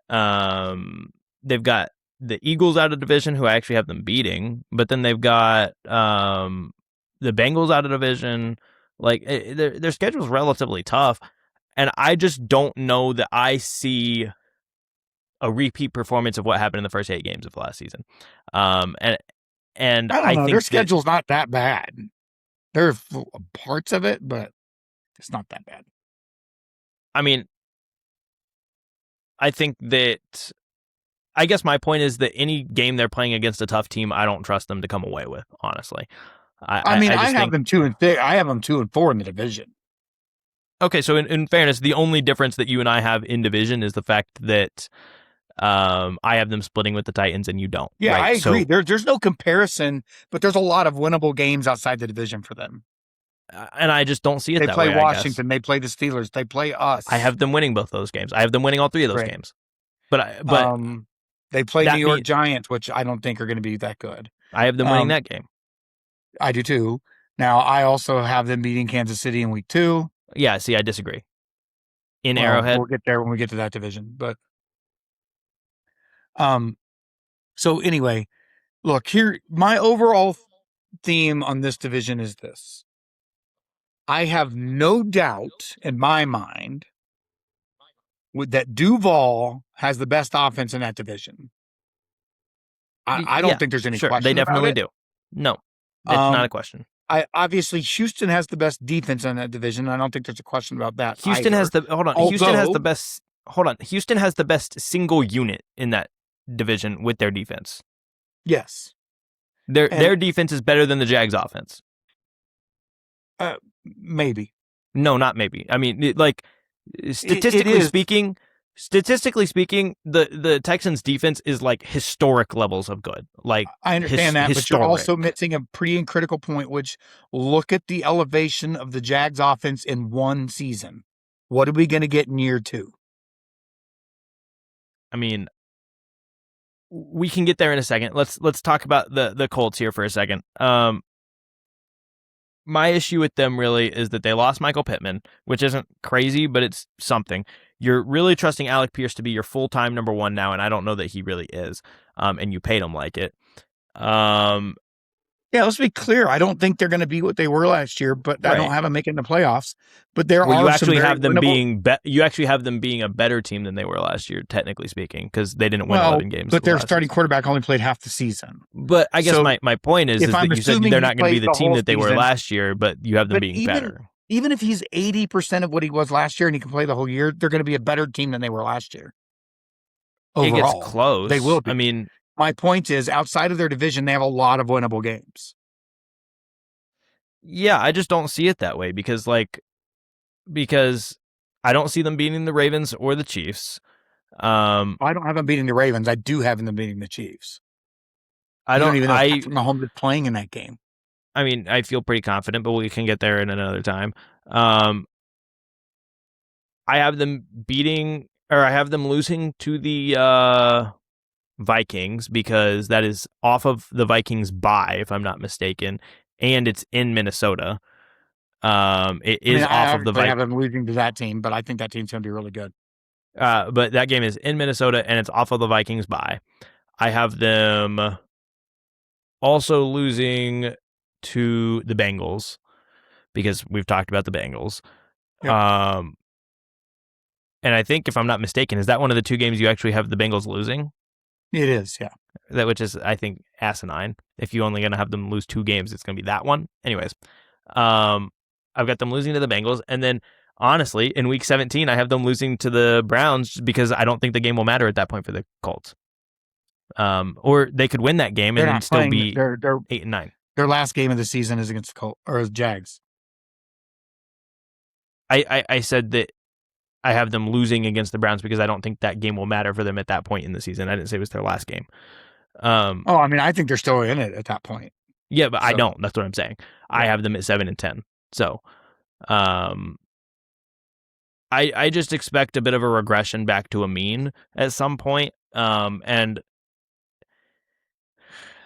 They've got the Eagles out of division, who I actually have them beating, but then they've got the Bengals out of division. Like their schedule's relatively tough, and I just don't know that I see a repeat performance of what happened in the first 8 games of last season. And I don't I know. Their think that, schedule's not that bad. There are parts of it, but it's not that bad. I mean, I think that I guess my point is that any game they're playing against a tough team, I don't trust them to come away with. Honestly, I I just have think. them 2-6. I have them 2-4 in the division. Okay, so in fairness, the only difference that you and I have in division is the fact that I have them splitting with the Titans and you don't. Yeah, Right? I agree. So, There's no comparison, but there's a lot of winnable games outside the division for them. and I just don't see it They that play way. I guess Washington. They play the Steelers. They play I us. have them winning both those games. I have them winning all 3 of those Right. games. But They play New that York mean Giants, which I don't think are going to be that good. I have them winning that game. I do too. Now, I also have them beating Kansas City in week 2. Yeah, see, I disagree. In Arrowhead, We'll get there when we get to that division. But so anyway, look here. My overall theme on this division is this: I have no doubt in my mind that Duval has the best offense in that division. I don't yeah, think there's any sure, they question about definitely it. do. No, it's not a question. I obviously Houston has the best defense in that division. I don't think there's a question about that Houston either. has the hold on. Houston has the best. Hold on. Houston has the best single unit in that division with their defense. Yes, Their defense is better than the Jags' offense. Maybe. No, not maybe. I mean, like statistically speaking, the Texans' defense is like historic levels of good. Like I understand that, but you're also historic. missing a pretty and critical point, which look at the elevation of the Jags offense in one season. What are we going to get in year 2? I mean, we can get there in a second. Let's talk about the Colts here for a second. My issue with them really is that they lost Michael Pittman, which isn't crazy, but it's something. You're really trusting Alec Pierce to be your full-time number 1 now, and I don't know that he really is. And you paid him like it. Yeah, let's be clear. I don't think they're going to be what they were last year, but I don't have them making the playoffs. But you actually have them you actually have them being a better team than they were last year, technically speaking, because they didn't win 11 games. But their starting quarterback only played half the season. But I guess my point is that you said they're not going to be the team that they were last year, but you have them being better. Even if he's 80% of what he was last year and he can play the whole year, they're going to be a better team than they were last year. Overall, it gets close. They will be. I mean, my point is, outside of their division, they have a lot of winnable games. Yeah, I just don't see it that way because I don't see them beating the Ravens or the Chiefs. I don't have them beating the Ravens. I do have them beating the Chiefs. I don't even know if Patrick Mahomes is playing in that game. I mean, I feel pretty confident, but we can get there in another time. I have them losing to the Vikings because that is off of the Vikings bye, if I'm not mistaken, and it's in Minnesota. It is off of the Vikings. I have them losing to that team, but I think that team's going to be really good. But that game is in Minnesota, and it's off of the Vikings bye. I have them also losing to the Bengals because we've talked about the Bengals. Yep. And I think, if I'm not mistaken, is that one of the 2 games you actually have the Bengals losing? It is, yeah. Which is, I think, asinine. If you're only going to have them lose 2 games, it's going to be that one. Anyways, I've got them losing to the Bengals. And then, honestly, in Week 17, I have them losing to the Browns because I don't think the game will matter at that point for the Colts. Or they could win that game and then still be 8-9. Their last game of the season is against the Colts or Jags. I said that I have them losing against the Browns because I don't think that game will matter for them at that point in the season. I didn't say it was their last game. I mean, I think they're still in it at that point. Yeah, but I don't. That's what I'm saying. Yeah. I have them at 7-10. So, I just expect a bit of a regression back to a mean at some point. And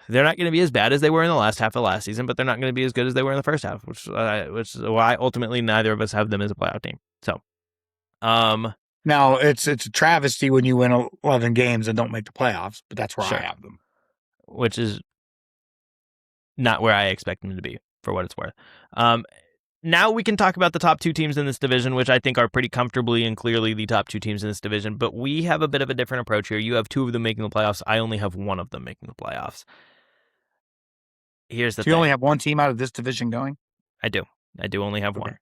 they're not going to be as bad as they were in the last half of last season, but they're not going to be as good as they were in the first half, which is why ultimately neither of us have them as a playoff team. So, now it's a travesty when you win 11 games and don't make the playoffs, but that's where sure, I have them. which is not where I expect them to be, for what it's worth. Now we can talk about the top two teams in this division, which I think are pretty comfortably and clearly the top two teams in this division, but we have a bit of a different approach here. You have two of them making the playoffs. I only have one of them making the playoffs. Here's the So you thing. only have one team out of this division going? I do only have one.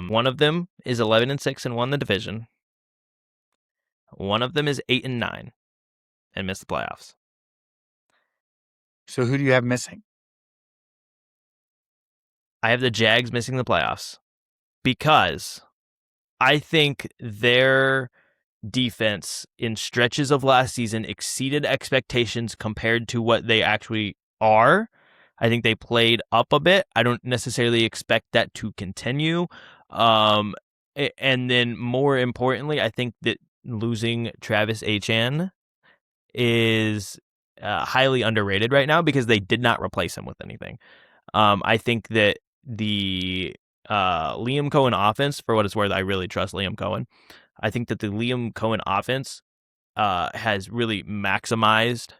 One of them is 11-6 and won the division. One of them is 8-9 and missed the playoffs. So who do you have missing? I have the Jags missing the playoffs because I think their defense in stretches of last season exceeded expectations compared to what they actually are. I think they played up a bit. I don't necessarily expect that to continue. And then more importantly, I think that losing Travis Etienne is highly underrated right now because they did not replace him with anything. I think that the Liam Cohen offense, for what it's worth, I really trust Liam Cohen. I think that the Liam Cohen offense has really maximized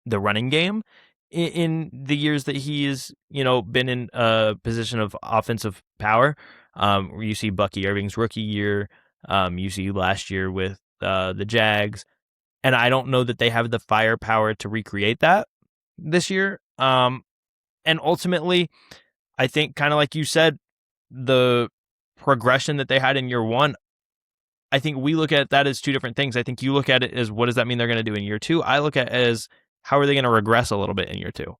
the running game in the years that he's been in a position of offensive power. You see Bucky Irving's rookie year. You see last year with the Jags. And I don't know that they have the firepower to recreate that this year. And ultimately, I think kind of like you said, the progression that they had in year one, I think we look at that as two different things. I think you look at it as what does that mean they're going to do in year two? I look at it as how are they going to regress a little bit in year two?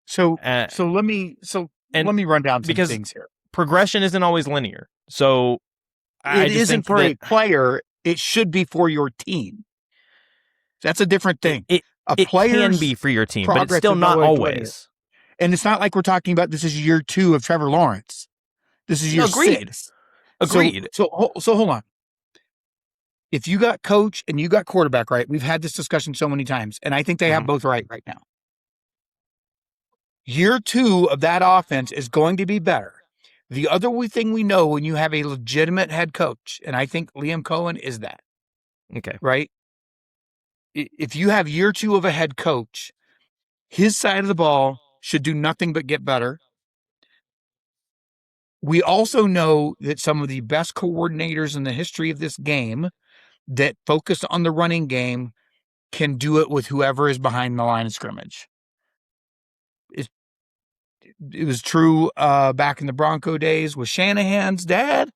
So let me run down some things here. Progression isn't always linear. So it isn't for a player. It should be for your team. That's a different thing. It can be for your team, but it's still not always. And it's not like we're talking about this is year 2 of Trevor Lawrence. This is year 6. Agreed. So hold on. If you got coach and you got quarterback right, we've had this discussion so many times, and I think they have both right now. Year 2 of that offense is going to be better. The other thing we know when you have a legitimate head coach, and I think Liam Cohen is that. Okay. Right? If you have year 2 of a head coach, his side of the ball should do nothing but get better. We also know that some of the best coordinators in the history of this game that focus on the running game can do it with whoever is behind the line of scrimmage. It was true back in the Bronco days with Shanahan's dad.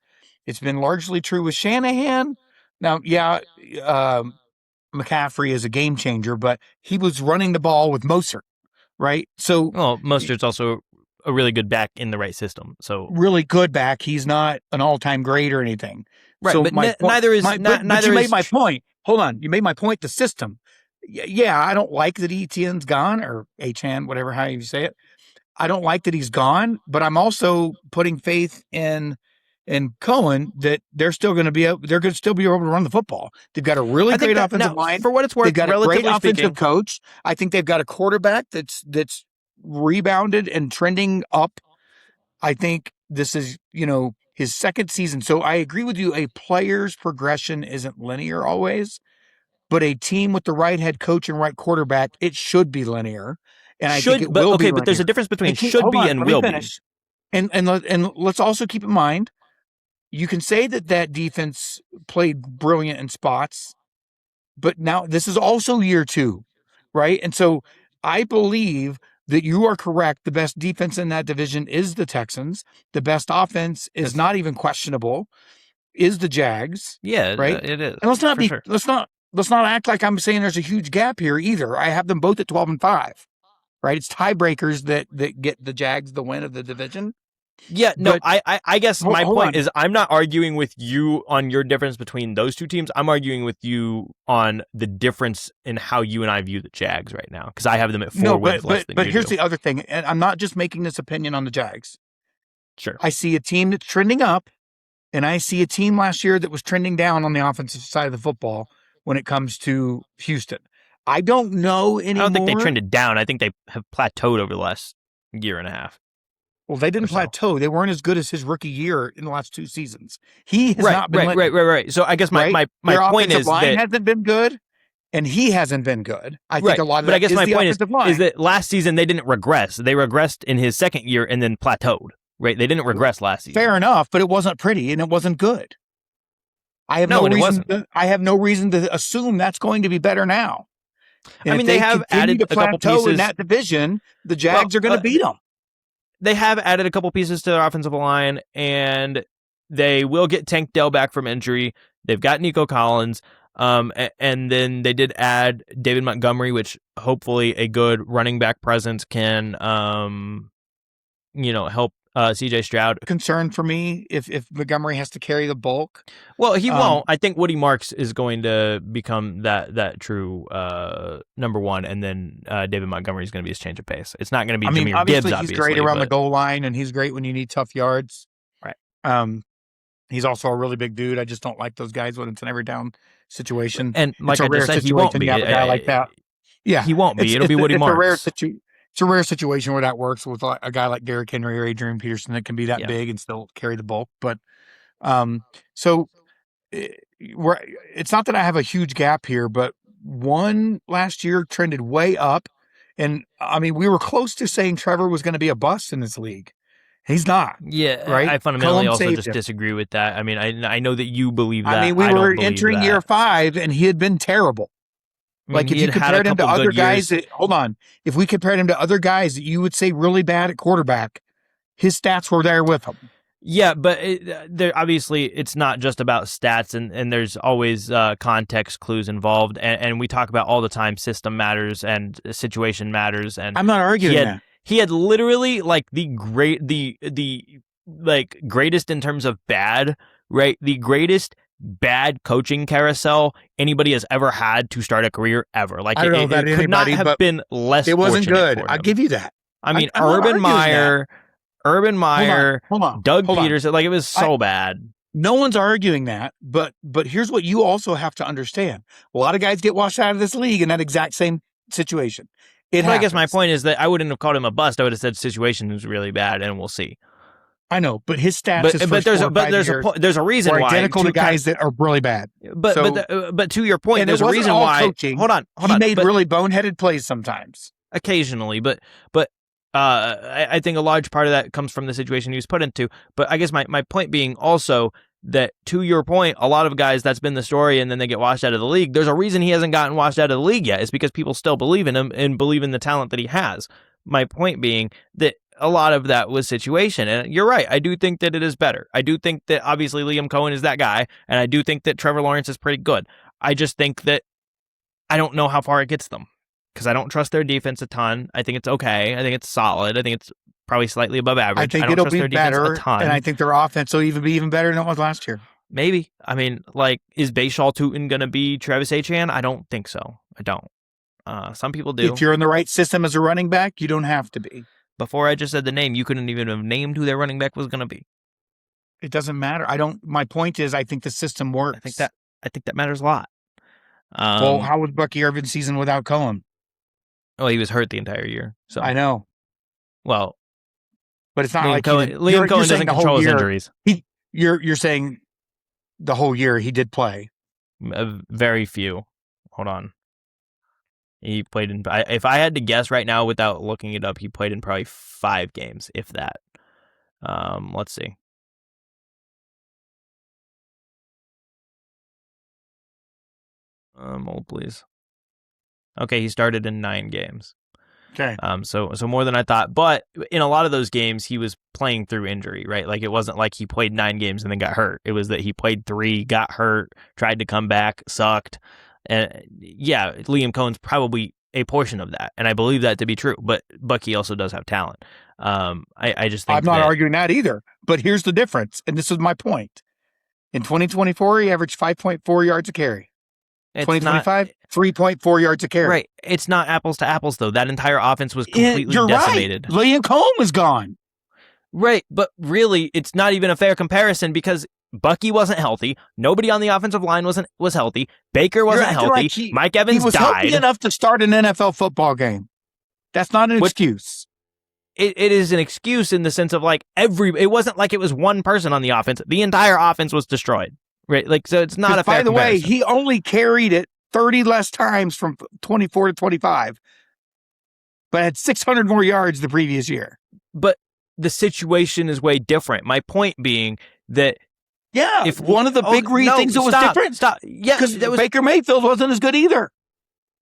It's been largely true with Shanahan. Now, McCaffrey is a game changer, but he was running the ball with Mostert, right? So, Mostert's also a really good back in the right system. So really good back. He's not an all-time great or anything. Right, so but neither is. But you made my point. Hold on, you made my point. The system. Yeah, I don't like that Etienne's gone or Etienne, whatever how you say it. I don't like that he's gone, but I'm also putting faith in Cohen that they're still going to still be able to run the football. They've got a really great offensive line. For what it's worth, they've got a great offensive coach. I think they've got a quarterback that's rebounded and trending up. I think this is, his second season. So I agree with you. A player's progression isn't linear always, but a team with the right head coach and right quarterback, it should be linear. And I think it will be linear. But there's a difference between should be and will be. And let's also keep in mind, you can say that defense played brilliant in spots, but now this is also year 2, right? And so I believe that you are correct. The best defense in that division is the Texans. The best offense is not even questionable, is the Jags. Yeah, right. It is. And let's not act like I'm saying there's a huge gap here either. I have them both at 12-5. Right, it's tiebreakers that get the Jags the win of the division. Yeah, no, I guess my point is I'm not arguing with you on your difference between those two teams. I'm arguing with you on the difference in how you and I view the Jags right now because I have them at 4 wins less than you do. But here's the other thing, and I'm not just making this opinion on the Jags. Sure. I see a team that's trending up, and I see a team last year that was trending down on the offensive side of the football when it comes to Houston. I don't know anymore. I don't think they trended down. I think they have plateaued over the last year and a half. Well, they didn't plateau. They weren't as good as his rookie year in the last 2 seasons. He has not been right. So I guess my point is line that hasn't been good, and he hasn't been good. I think a lot of but that I guess is my the point offensive line. is that last season they didn't regress. They regressed in his second year and then plateaued. Right? They didn't regress last season. Fair enough, but it wasn't pretty and it wasn't good. I have no reason to assume that's going to be better now. And I mean, they have added a couple pieces in that division. The Jags are going to beat them. They have added a couple pieces to their offensive line, and they will get Tank Dell back from injury. They've got Nico Collins, and then they did add David Montgomery, which hopefully a good running back presence can, help CJ Stroud. Concern for me if Montgomery has to carry the bulk. Well, he won't. I think Woody Marks is going to become that true number one, and then David Montgomery is going to be his change of pace. It's not going to be Jahmyr Gibbs, obviously. He's great around the goal line, and he's great when you need tough yards. Right. He's also a really big dude. I just don't like those guys when it's an every down situation. And like I just said, he won't be. A guy like that. Yeah, he won't be. It'll be Woody Marks. It's a rare situation where that works with a guy like Derrick Henry or Adrian Peterson that can be that big and still carry the bulk. But so it's not that I have a huge gap here, but one last year trended way up. And I mean, we were close to saying Trevor was going to be a bust in this league. He's not. Yeah, right. I fundamentally also just disagree with that. I mean, I know that you believe that. I mean, we were entering year 5 and he had been terrible. Like if you compared him to other guys if we compared him to other guys that you would say really bad at quarterback, his stats were there with him. Yeah, but obviously it's not just about stats, and there's always context clues involved, and we talk about all the time system matters and situation matters. And I'm not arguing that. He had literally like the greatest in terms of bad, right? The greatest bad coaching carousel anybody has ever had to start a career ever. Like I don't know about it could not have been less. It wasn't good. I'll give you that. I mean, Urban Meyer, Doug Peterson, like it was so bad. No one's arguing that, but here's what you also have to understand: a lot of guys get washed out of this league in that exact same situation. I guess my point is that I wouldn't have called him a bust. I would have said situation was really bad, and we'll see. I know, but his stats, there's a reason why identical to guys that are really bad. But to your point, there's a reason why. Coaching. Hold on. He made really boneheaded plays sometimes, occasionally, but I think a large part of that comes from the situation he was put into. But I guess my point being also that, to your point, a lot of guys, that's been the story, and then they get washed out of the league. There's a reason he hasn't gotten washed out of the league yet. It's because people still believe in him and believe in the talent that he has. My point being that a lot of that was situation. And you're right. I do think that it is better. I do think that obviously Liam Cohen is that guy. And I do think that Trevor Lawrence is pretty good. I just think that I don't know how far it gets them because I don't trust their defense a ton. I think it's okay. I think it's solid. I think it's probably slightly above average. I think it'll be better. And I think their offense will even be even better than it was last year. Maybe. I mean, like, is Bashaw Tootin going to be Travis Etienne? I don't think so. I don't. Some people do. If you're in the right system as a running back, you don't have to be. Before I just said the name, you couldn't even have named who their running back was going to be. It doesn't matter. My point is, I think the system works. I think that matters a lot. Well, how was Bucky Irvin's season without Cohen? Well, he was hurt the entire year. So I know. Well, but it's not Liam Cohen doesn't control his injuries. You're saying the whole year he did play. Very few. Hold on. He played in. If I had to guess right now without looking it up, he played in probably 5 games, if that. Let's see. Hold please. Okay, he started in 9 games. Okay. So more than I thought, but in a lot of those games he was playing through injury, right? Like it wasn't like he played 9 games and then got hurt. It was that he played 3, got hurt, tried to come back, sucked. And yeah, Liam Cohen's probably a portion of that, and I believe that to be true. But Bucky also does have talent. I just think I'm not arguing that either. But here's the difference, and this is my point. In 2024, he averaged 5.4 yards a carry. 2025, 3.4 yards a carry. Right. It's not apples to apples, though. That entire offense was completely decimated. Right. Liam Cohen was gone. Right, but really, it's not even a fair comparison because Bucky wasn't healthy. Nobody on the offensive line was healthy. Baker wasn't healthy. Like Mike he Evans was healthy died. enough to start an NFL football game. That's not an excuse. It is an excuse in the sense of like it wasn't like it was one person on the offense. The entire offense was destroyed. Right? Like, so it's not a fair comparison. By the way, he only carried it 30 less times from 24 to 25, but had 600 more yards the previous year. But the situation is way different. My point being that if one of the big things that was different, yeah, because Baker Mayfield wasn't as good either.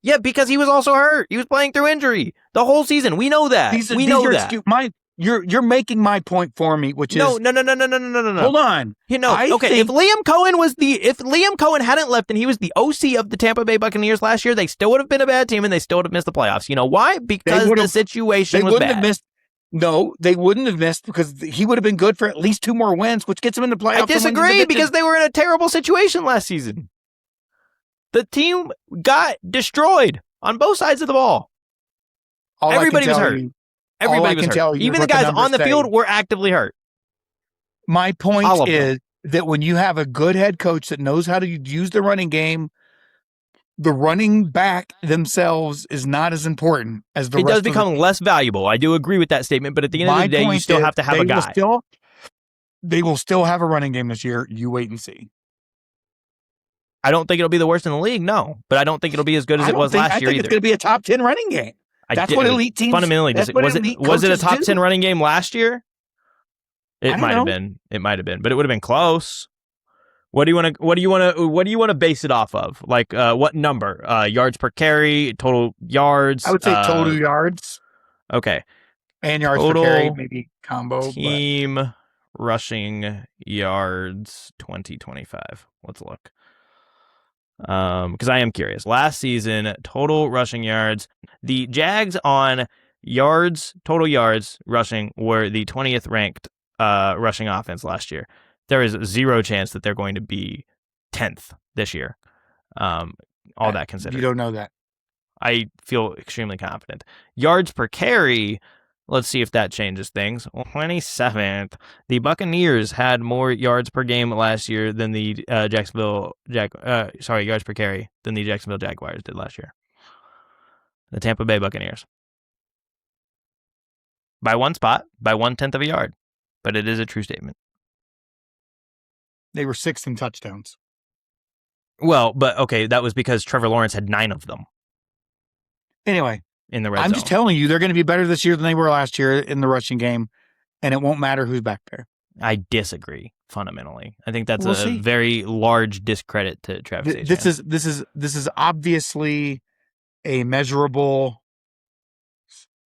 Yeah, because he was also hurt. He was playing through injury the whole season. We know that. We know that. You're making my point for me, which is no. Hold on. If Liam Cohen hadn't left and he was the OC of the Tampa Bay Buccaneers last year, they still would have been a bad team and they still would have missed the playoffs. You know why? Because the situation was bad. No, they wouldn't have missed because he would have been good for at least 2 more wins, which gets him in the playoffs. I disagree because they were in a terrible situation last season. The team got destroyed on both sides of the ball. Everybody was hurt. Everybody was hurt. Even the guys on the field were actively hurt. My point is that when you have a good head coach that knows how to use the running game, the running back themselves is not as important as the rest. It does become less valuable. I do agree with that statement, but at the end of the day, you still have to have a guy. They will still have a running game this year. You wait and see. I don't think it'll be the worst in the league, no. But I don't think it'll be as good as it was last year either. I think it's going to be a top 10 running game. That's what elite teams... Fundamentally, was it a top 10 running game last year? It might have been. It might have been, but it would have been close. What do you want to base it off of? Like what number? Yards per carry, total yards? I would say total yards. Okay. And yards per carry, maybe combo. Team rushing yards 2025. Let's look. Because I am curious. Last season, total rushing yards. The Jags on total yards rushing were the 20th ranked rushing offense last year. There is zero chance that they're going to be 10th this year. All that considered. You don't know that. I feel extremely confident. Yards per carry, let's see if that changes things. 27th. The Buccaneers had more yards per game last year than the yards per carry than the Jacksonville Jaguars did last year. The Tampa Bay Buccaneers. By one spot, by 1/10 of a yard. But it is a true statement. They were 6th in touchdowns. Well, but okay, that was because Trevor Lawrence had 9 of them. Anyway, in the red zone. I'm just telling you, they're going to be better this year than they were last year in the rushing game, and it won't matter who's back there. I disagree fundamentally. I think that's a very large discredit to Travis Etienne. This is obviously a measurable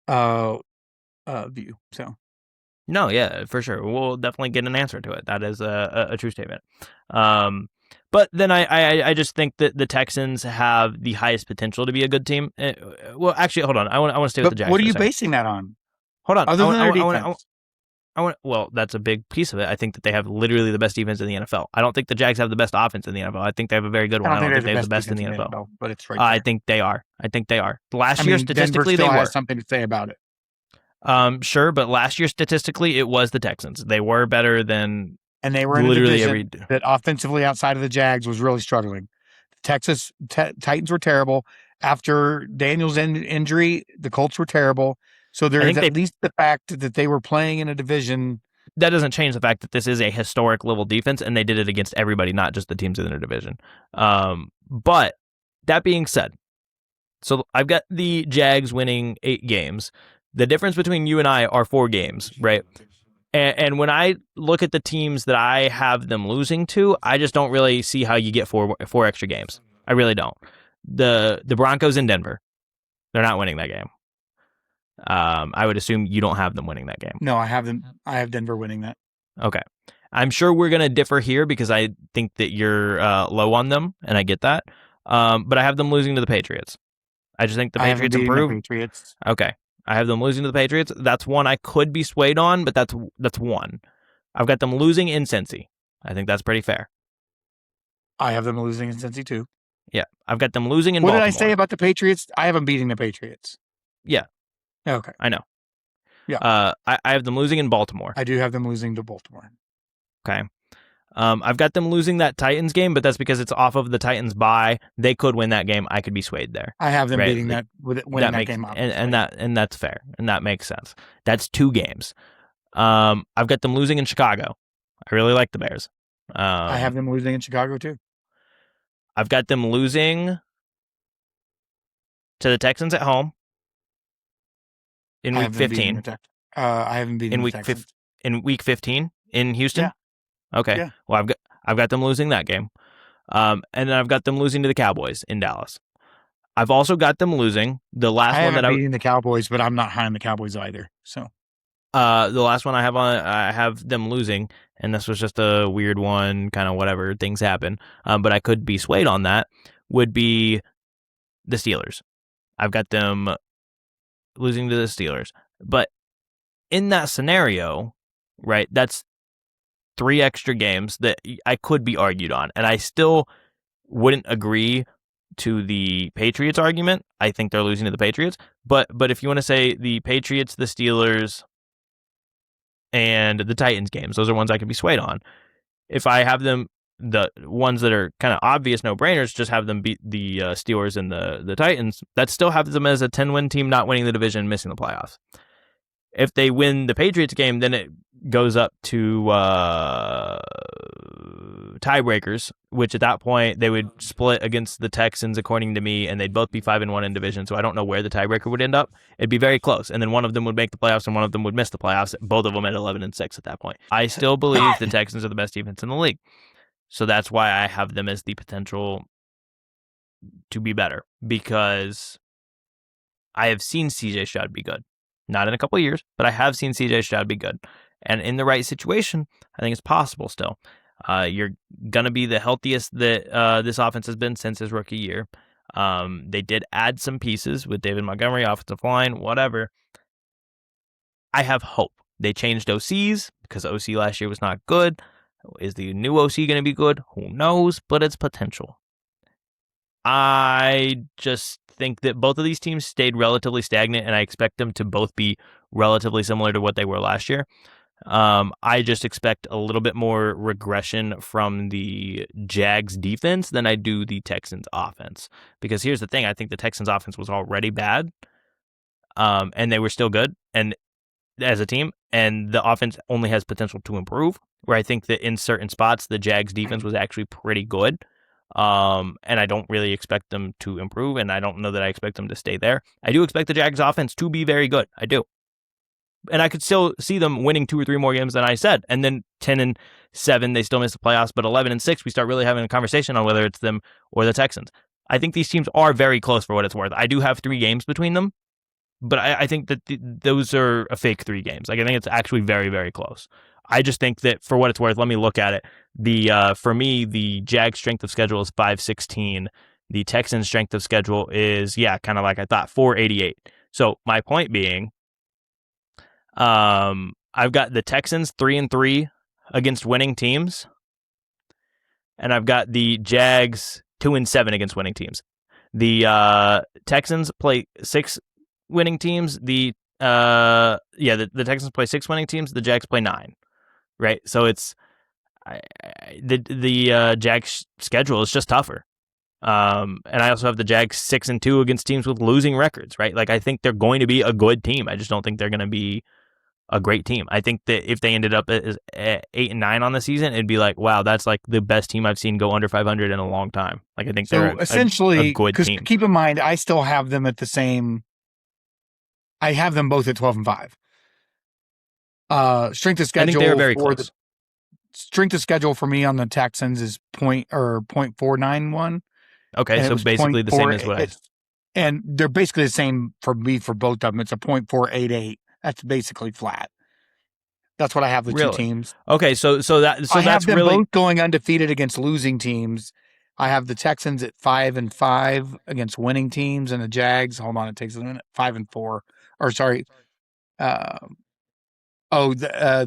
view. So. No, yeah, for sure. We'll definitely get an answer to it. That is a true statement. But then I just think that the Texans have the highest potential to be a good team. Well, actually, hold on. I want to stay with the Jags. What are you basing that on? Hold on. Other than their defense. Well, that's a big piece of it. I think that they have literally the best defense in the NFL. I don't think the Jags have the best offense in the NFL. I think they have a very good one. I don't think they have the best in the NFL. But it's right there. I think they are. Last year, statistically, Denver still they has something to say about it. Sure, but last year statistically it was the Texans. They were better than they were in literally a division that offensively outside of the Jags was really struggling. The Titans were terrible. After Daniel's injury, the Colts were terrible. So there is at least the fact that they were playing in a division. That doesn't change the fact that this is a historic level defense, and they did it against everybody, not just the teams in their division. But that being said, so I've got the Jags winning 8 games. The difference between you and I are 4 games, right? And when I look at the teams that I have them losing to, I just don't really see how you get four extra games. I really don't. The Broncos in Denver, they're not winning that game. I would assume you don't have them winning that game. No, I have them. I have Denver winning that. Okay. I'm sure we're going to differ here because I think that you're low on them, and I get that. But I have them losing to the Patriots. I just think the Patriots improve. Okay. I have them losing to the Patriots. That's one I could be swayed on, but that's one. I've got them losing in Cincy. I think that's pretty fair. I have them losing in Cincy too. Yeah. I've got them losing in Baltimore. Baltimore. What did I say about the Patriots? I have them beating the Patriots. Yeah. Okay. I know. Yeah, I have them losing in Baltimore. I do have them losing to Baltimore. Okay. I've got them losing that Titans game, but that's because it's off of the Titans bye. They could win that game. I could be swayed there. I have them Right? beating Like, that, winning that that makes game, obviously. and that's fair. And that makes sense. That's 2 games. I've got them losing in Chicago. I really like the Bears. I have them losing in Chicago too. I've got them losing to the Texans at home in I week have them beating 15. the Texans. I have them beating In the week Texans. in week 15 in Yeah, Houston. Okay. yeah. Well, I've got them losing that game. And then I've got them losing to the Cowboys in Dallas. I've also got them losing the I last one haven't that beaten the Cowboys, but I'm not high on the Cowboys either. So the last one I have them losing, and this was just a weird one, kind of whatever, things happen. But I could be swayed on that, would be the Steelers. I've got them losing to the Steelers. But in that scenario, right, that's 3 extra games that I could be argued on. And I still wouldn't agree to the Patriots argument. I think they're losing to the Patriots. But if you want to say the Patriots, the Steelers, and the Titans games, those are ones I could be swayed on. If I have them, the ones that are kind of obvious no-brainers, just have them beat the Steelers and the Titans, that still have them as a 10-win team not winning the division, missing the playoffs. If they win the Patriots game, then it goes up to tiebreakers, which at that point they would split against the Texans, according to me, and they'd both be 5-1 in division. So I don't know where the tiebreaker would end up. It'd be very close, and then one of them would make the playoffs, and one of them would miss the playoffs. Both of them at 11-6 at that point. I still believe the Texans are the best defense in the league, so that's why I have them as the potential to be better, because I have seen CJ Stroud be good. Not in a couple of years, but I have seen CJ Stroud be good. And in the right situation, I think it's possible still. You're going to be the healthiest that this offense has been since his rookie year. They did add some pieces with David Montgomery, offensive line, whatever. I have hope. They changed OCs because OC last year was not good. Is the new OC going to be good? Who knows, but it's potential. I just think that both of these teams stayed relatively stagnant, and I expect them to both be relatively similar to what they were last year. I just expect a little bit more regression from the Jags defense than I do the Texans offense. Because here's the thing, I think the Texans offense was already bad, and they were still good and as a team, and the offense only has potential to improve, where I think that in certain spots, the Jags defense was actually pretty good. And I don't really expect them to improve, and I don't know that I expect them to stay there. I do expect the Jags offense to be very good. I do. And I could still see them winning 2 or 3 more games than I said. And then 10-7, they still miss the playoffs. But 11-6, we start really having a conversation on whether it's them or the Texans. I think these teams are very close for what it's worth. I do have 3 games between them, but I think that those are a fake 3 games. Like, I think it's actually very, very close. I just think that for what it's worth, let me look at it. For me, the Jags strength of schedule is 516. The Texans strength of schedule is, kind of like I thought, 488. So my point being, I've got the Texans 3-3 against winning teams, and I've got the Jags 2-7 against winning teams. The Texans play 6 winning teams. The Texans play 6 winning teams. The Jags play 9. Right, so it's the Jags schedule is just tougher. And I also have the Jags 6-2 against teams with losing records. Right, like I think they're going to be a good team. I just don't think they're going to be a great team. I think that if they ended up at 8-9 on the season, it'd be like, wow, that's like the best team I've seen go under 500 in a long time. Like I think they're essentially a good team. Keep in mind, I still have them at the same. I have them both at 12-5. Strength of schedule. I think they're very close. Strength of schedule for me on the Texans is 0.491. Okay, so basically the same as what I. And they're basically the same for me for both of them. It's a 0.488. That's basically flat. That's what I have with 2 teams. Okay, so that's have them really both going undefeated against losing teams. I have the Texans at 5-5 against winning teams, and the Jags. Hold on, it takes a minute. 5-4. Or sorry. The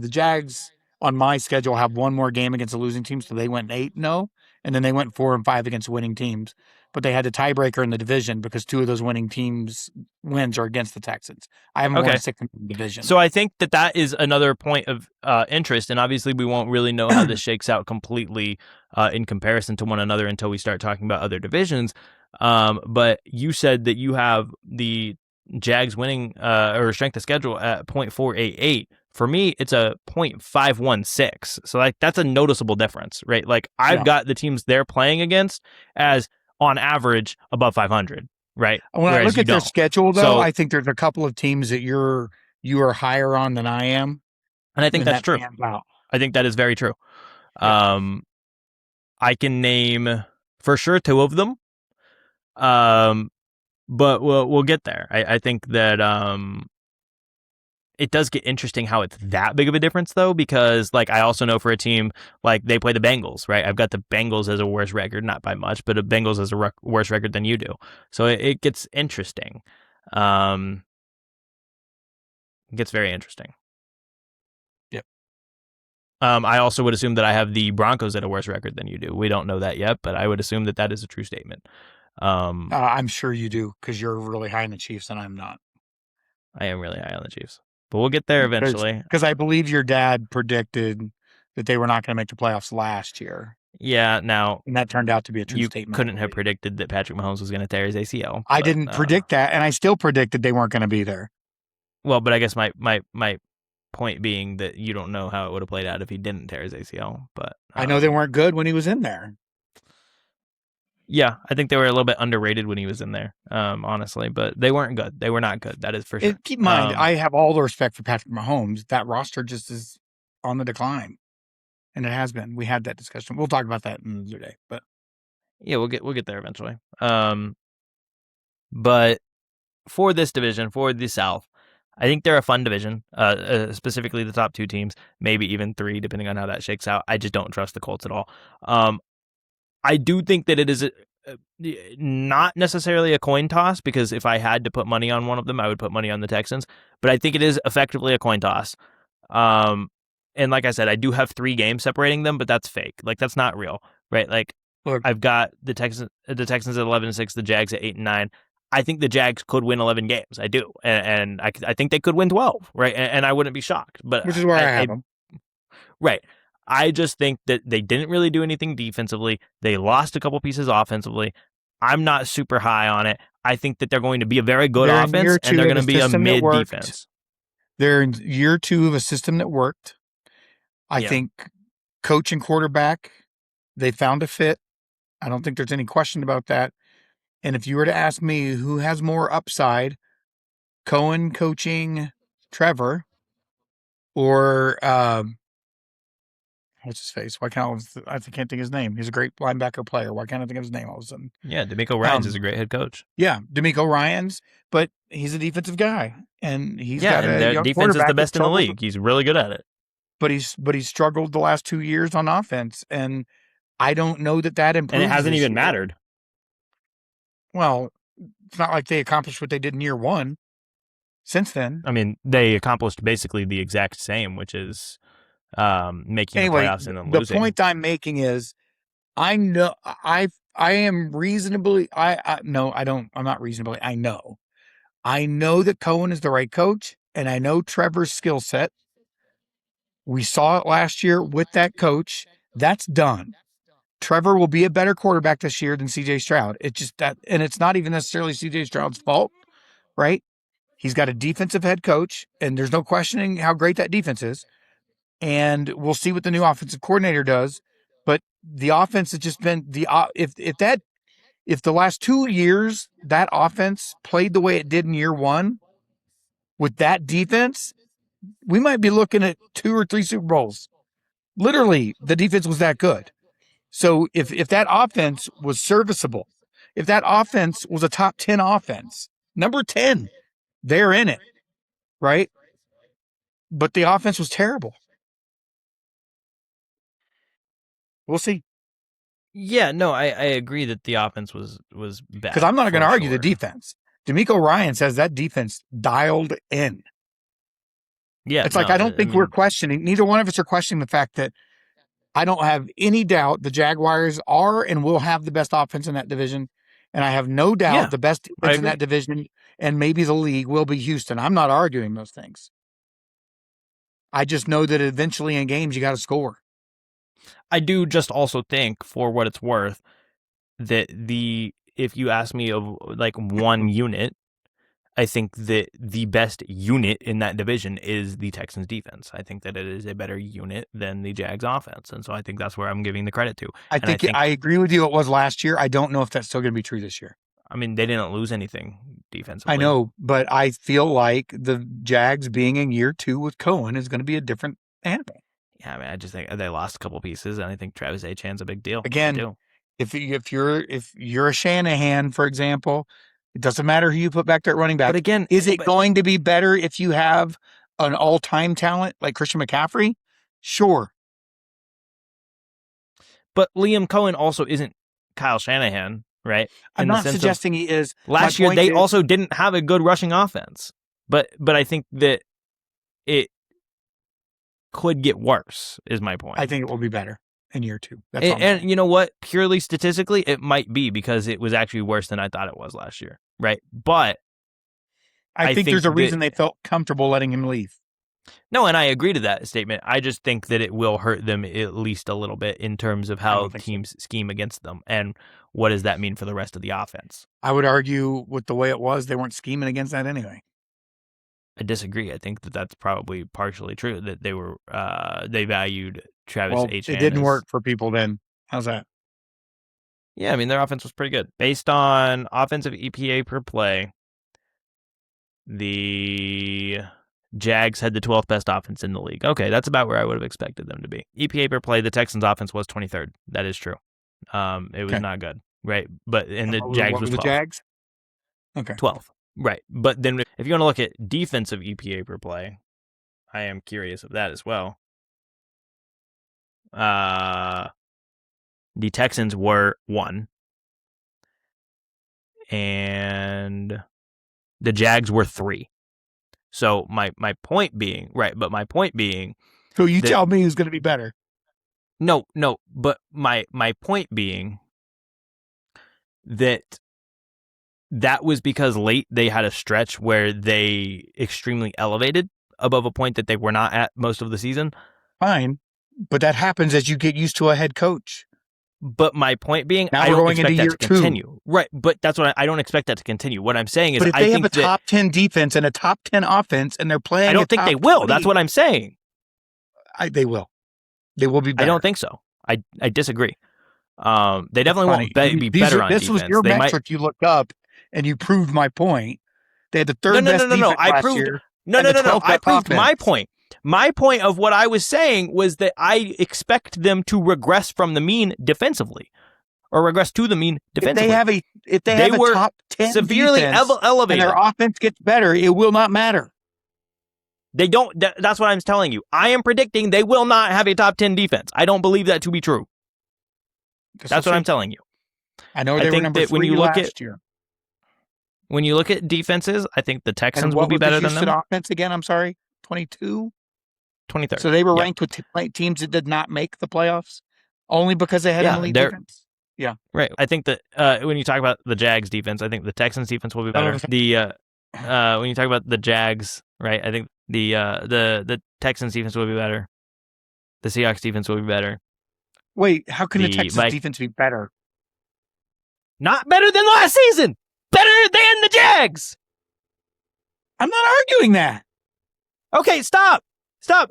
Jags on my schedule have one more game against the losing team, so they went 8-0, and then they went 4-5 against winning teams. but they had the tiebreaker in the division because 2 of those winning teams' wins are against the Texans. I have them going Okay. 6 in the division. So I think that is another point of interest, and obviously we won't really know how this shakes out completely in comparison to one another until we start talking about other divisions. But you said that you have the Jags winning or strength of schedule at 0.488. For me, it's a 0.516. So like that's a noticeable difference, right? Like I've got the teams they're playing against as on average above 500, right? When I Whereas look you at their don't. schedule, though, So, I think there's a couple of teams that you are higher on than I am, and I think and that's that true. pans out. I think that is very true. Yeah. I can name for sure 2 of them. But we'll get there. I think that it does get interesting how it's that big of a difference though, because like I also know for a team like they play the Bengals, right? I've got the Bengals as a worse record, not by much, but the Bengals as a worse record than you do. So it gets interesting. It gets very interesting. Yep. I also would assume that I have the Broncos at a worse record than you do. We don't know that yet, but I would assume that that is a true statement. I'm sure you do because you're really high in the Chiefs and I'm not. I am really high on the Chiefs, but we'll get there eventually. Because I believe your dad predicted that they were not going to make the playoffs last year. Yeah, now And that turned out to be a true you statement. couldn't have predicted that Patrick Mahomes was going to tear his ACL. I didn't predict that, and I still predicted they weren't going to be there. Well, but I guess my point being that you don't know how it would have played out if he didn't tear his ACL. But I know they weren't good when he was in there. Yeah, I think they were a little bit underrated when he was in there, honestly. But they weren't good. They were not good. That is for sure. Keep in mind, I have all the respect for Patrick Mahomes. That roster just is on the decline, and it has been. We had that discussion. We'll talk about that another day. But yeah, we'll get there eventually. But for this division, for the South, I think they're a fun division, specifically the top 2 teams, maybe even 3, depending on how that shakes out. I just don't trust the Colts at all. I do think that it is not necessarily a coin toss, because if I had to put money on one of them, I would put money on the Texans. But I think it is effectively a coin toss. And like I said, I do have 3 games separating them, but that's fake. Like that's not real, right? Like look, I've got the Texans at 11-6, the Jags at 8-9. I think the Jags could win 11 games. I do, and I think they could win 12, right? And I wouldn't be shocked. But which is where I have them, right. I just think that they didn't really do anything defensively. They lost a couple pieces offensively. I'm not super high on it. I think that they're going to be a very good offense, and they're going to be a mid defense. They're in year 2 of a system that worked. I think coach and quarterback, they found a fit. I don't think there's any question about that. And if you were to ask me who has more upside, Cohen coaching Trevor or what's his face? I can't think of his name. He's a great linebacker player. Why can't I think of his name all of a sudden? Yeah, DeMeco Ryans is a great head coach. Yeah, DeMeco Ryans, but he's a defensive guy, and he's got a young defense is the best in the league. He's really good at it. But he's struggled the last 2 years on offense, and I don't know that improves. And it hasn't even mattered. Well, it's not like they accomplished what they did in year 1 since then. I mean, they accomplished basically the exact same, which is making the playoffs and then losing. The point I'm making is I know I am reasonably no, I don't. I'm not reasonably. I know that Cohen is the right coach, and I know Trevor's skill set. We saw it last year with that coach. That's done. Trevor will be a better quarterback this year than CJ Stroud. It's just that, and it's not even necessarily CJ Stroud's fault, right? He's got a defensive head coach, and there's no questioning how great that defense is. And we'll see what the new offensive coordinator does. But the offense has just been if the last 2 years that offense played the way it did in year 1 with that defense, we might be looking at 2 or 3 Super Bowls. Literally, the defense was that good. So if that offense was serviceable, if that offense was a top 10 offense, number 10, they're in it, right? But the offense was terrible. We'll see. Yeah, no, I agree that the offense was bad. Because I'm not going to argue the defense. DeMeco Ryan says that defense dialed in. Yeah, it's like I don't think we're questioning. Neither one of us are questioning the fact that I don't have any doubt the Jaguars are and will have the best offense in that division. And I have no doubt Yeah, the best I defense in agree. that division and maybe the league will be Houston. I'm not arguing those things. I just know that eventually in games you got to score. I do just also think, for what it's worth, that if you ask me of like one unit, I think that the best unit in that division is the Texans defense. I think that it is a better unit than the Jags offense. And so I think that's where I'm giving the credit to. I And I think think, I agree with you. It was last year. I don't know if that's still going to be true this year. I mean, they didn't lose anything I defensively. know, but I feel like the Jags being in year 2 with Cohen is going to be a different animal. Yeah, I mean, I just think they lost a couple pieces, and I think Travis Achan's a big deal. I Again, do. if you're a Shanahan, for example, it doesn't matter who you put back there at running But back. again, Is it going to be better if you have an all-time talent like Christian McCaffrey? Sure. but Liam Cohen also isn't Kyle Shanahan, right? I'm In the not sense of suggesting he is. last My year, point they is, also didn't have a good rushing offense. But I think that it could get worse, is my point. I think it will be better in year 2. That's all I'm And saying. you know what? Purely statistically, it might be because it was actually worse than I thought it was last year, right? But I I think think there's a that reason they felt comfortable letting him leave. no, and I agree to that statement. I just think that it will hurt them at least a little bit in terms of I how don't think so. teams scheme against them, and what does that mean for the rest of the offense? I would argue with the way it was, they weren't scheming against that anyway. I disagree. I think that that's probably partially true. That they valued Travis Well, H. it didn't as work for people then. How's that? yeah. I mean, their offense was pretty good based on offensive EPA per play. The Jags had the 12th best offense in the league. Okay, that's about where I would have expected them to be. EPA per play, the Texans' offense was 23rd. That is true. It was Okay. not good, right? But and the What Jags were was the 12th. Jags? Okay. 12th, right? But then if you want to look at defensive EPA per play, I am curious of that as well. The Texans were 1, and the Jags were 3. So my point being, right, but my point being So you that tell me who's going to be better. no, but my point being that was because late they had a stretch where they extremely elevated above a point that they were not at most of the season. Fine. But that happens as you get used to a head coach. But my point being, Now I we're don't going into expect that year to 2. continue. Right, but that's what I don't expect that to continue. What I'm saying is But if I they have think a top 10 defense and a top 10 offense and they're playing I don't think they will. That's what I'm saying. they will. They will be better. I don't think so. I disagree. They definitely Funny. won't be better on This defense. was your They metric you looked up and you proved my point. They had the no, third no, no, best no, no. defense I last proved year. no, and no, the no, no. 12th I best proved my offense. point. My point of what I was saying was that I expect them to regress from the mean defensively, or regress to the mean defensively. If they have a were top 10 severely defense elevated. and their offense gets better, it will not matter. They don't. That's what I'm telling you. I am predicting they will not have a top 10 defense. I don't believe that to be true. That's what I'm telling you. I know they were number 3 last year. When you look at defenses, I think the Texans And will what be was the better than Houston them. offense again? I'm sorry, 22. 23rd. So they were Yeah. ranked with teams that did not make the playoffs only because they had an elite defense. Yeah, right. I think that when you talk about the Jags defense, I think the Texans defense will be better. When you talk about the Jags, right? I think the Texans defense will be better. The Seahawks defense will be better. Wait, how can the Texans defense be better? Not better than last season. Better than the Jags. I'm not arguing that. Okay, stop.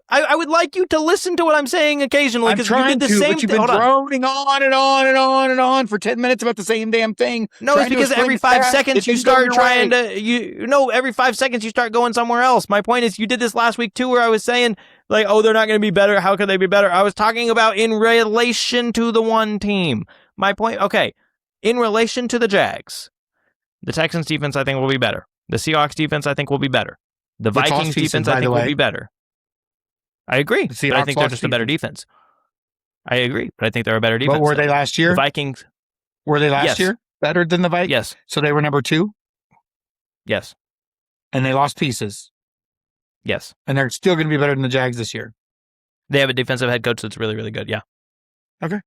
I would like you to listen to what I'm saying occasionally because you did the same but you've been droning on and on and on and on for 10 minutes about the same damn thing. No, it's because every 5 seconds you start trying to, every 5 seconds you start going somewhere else. My point is you did this last week too where I was saying like, oh, they're not going to be better. How could they be better? I was talking about in relation to the one team. My point, okay, in relation to the Jags, the Texans defense I think will be better. The Seahawks defense I think will be better. The Vikings defense I think will be better. I agree, but I think they're just a better defense. I agree, but I think they're a better defense. But were they last year? The Vikings. Were they last year better than the Vikings? Yes. So they were number 2? Yes. And they lost pieces? Yes. And they're still going to be better than the Jags this year? They have a defensive head coach that's really, really good, yeah. Okay.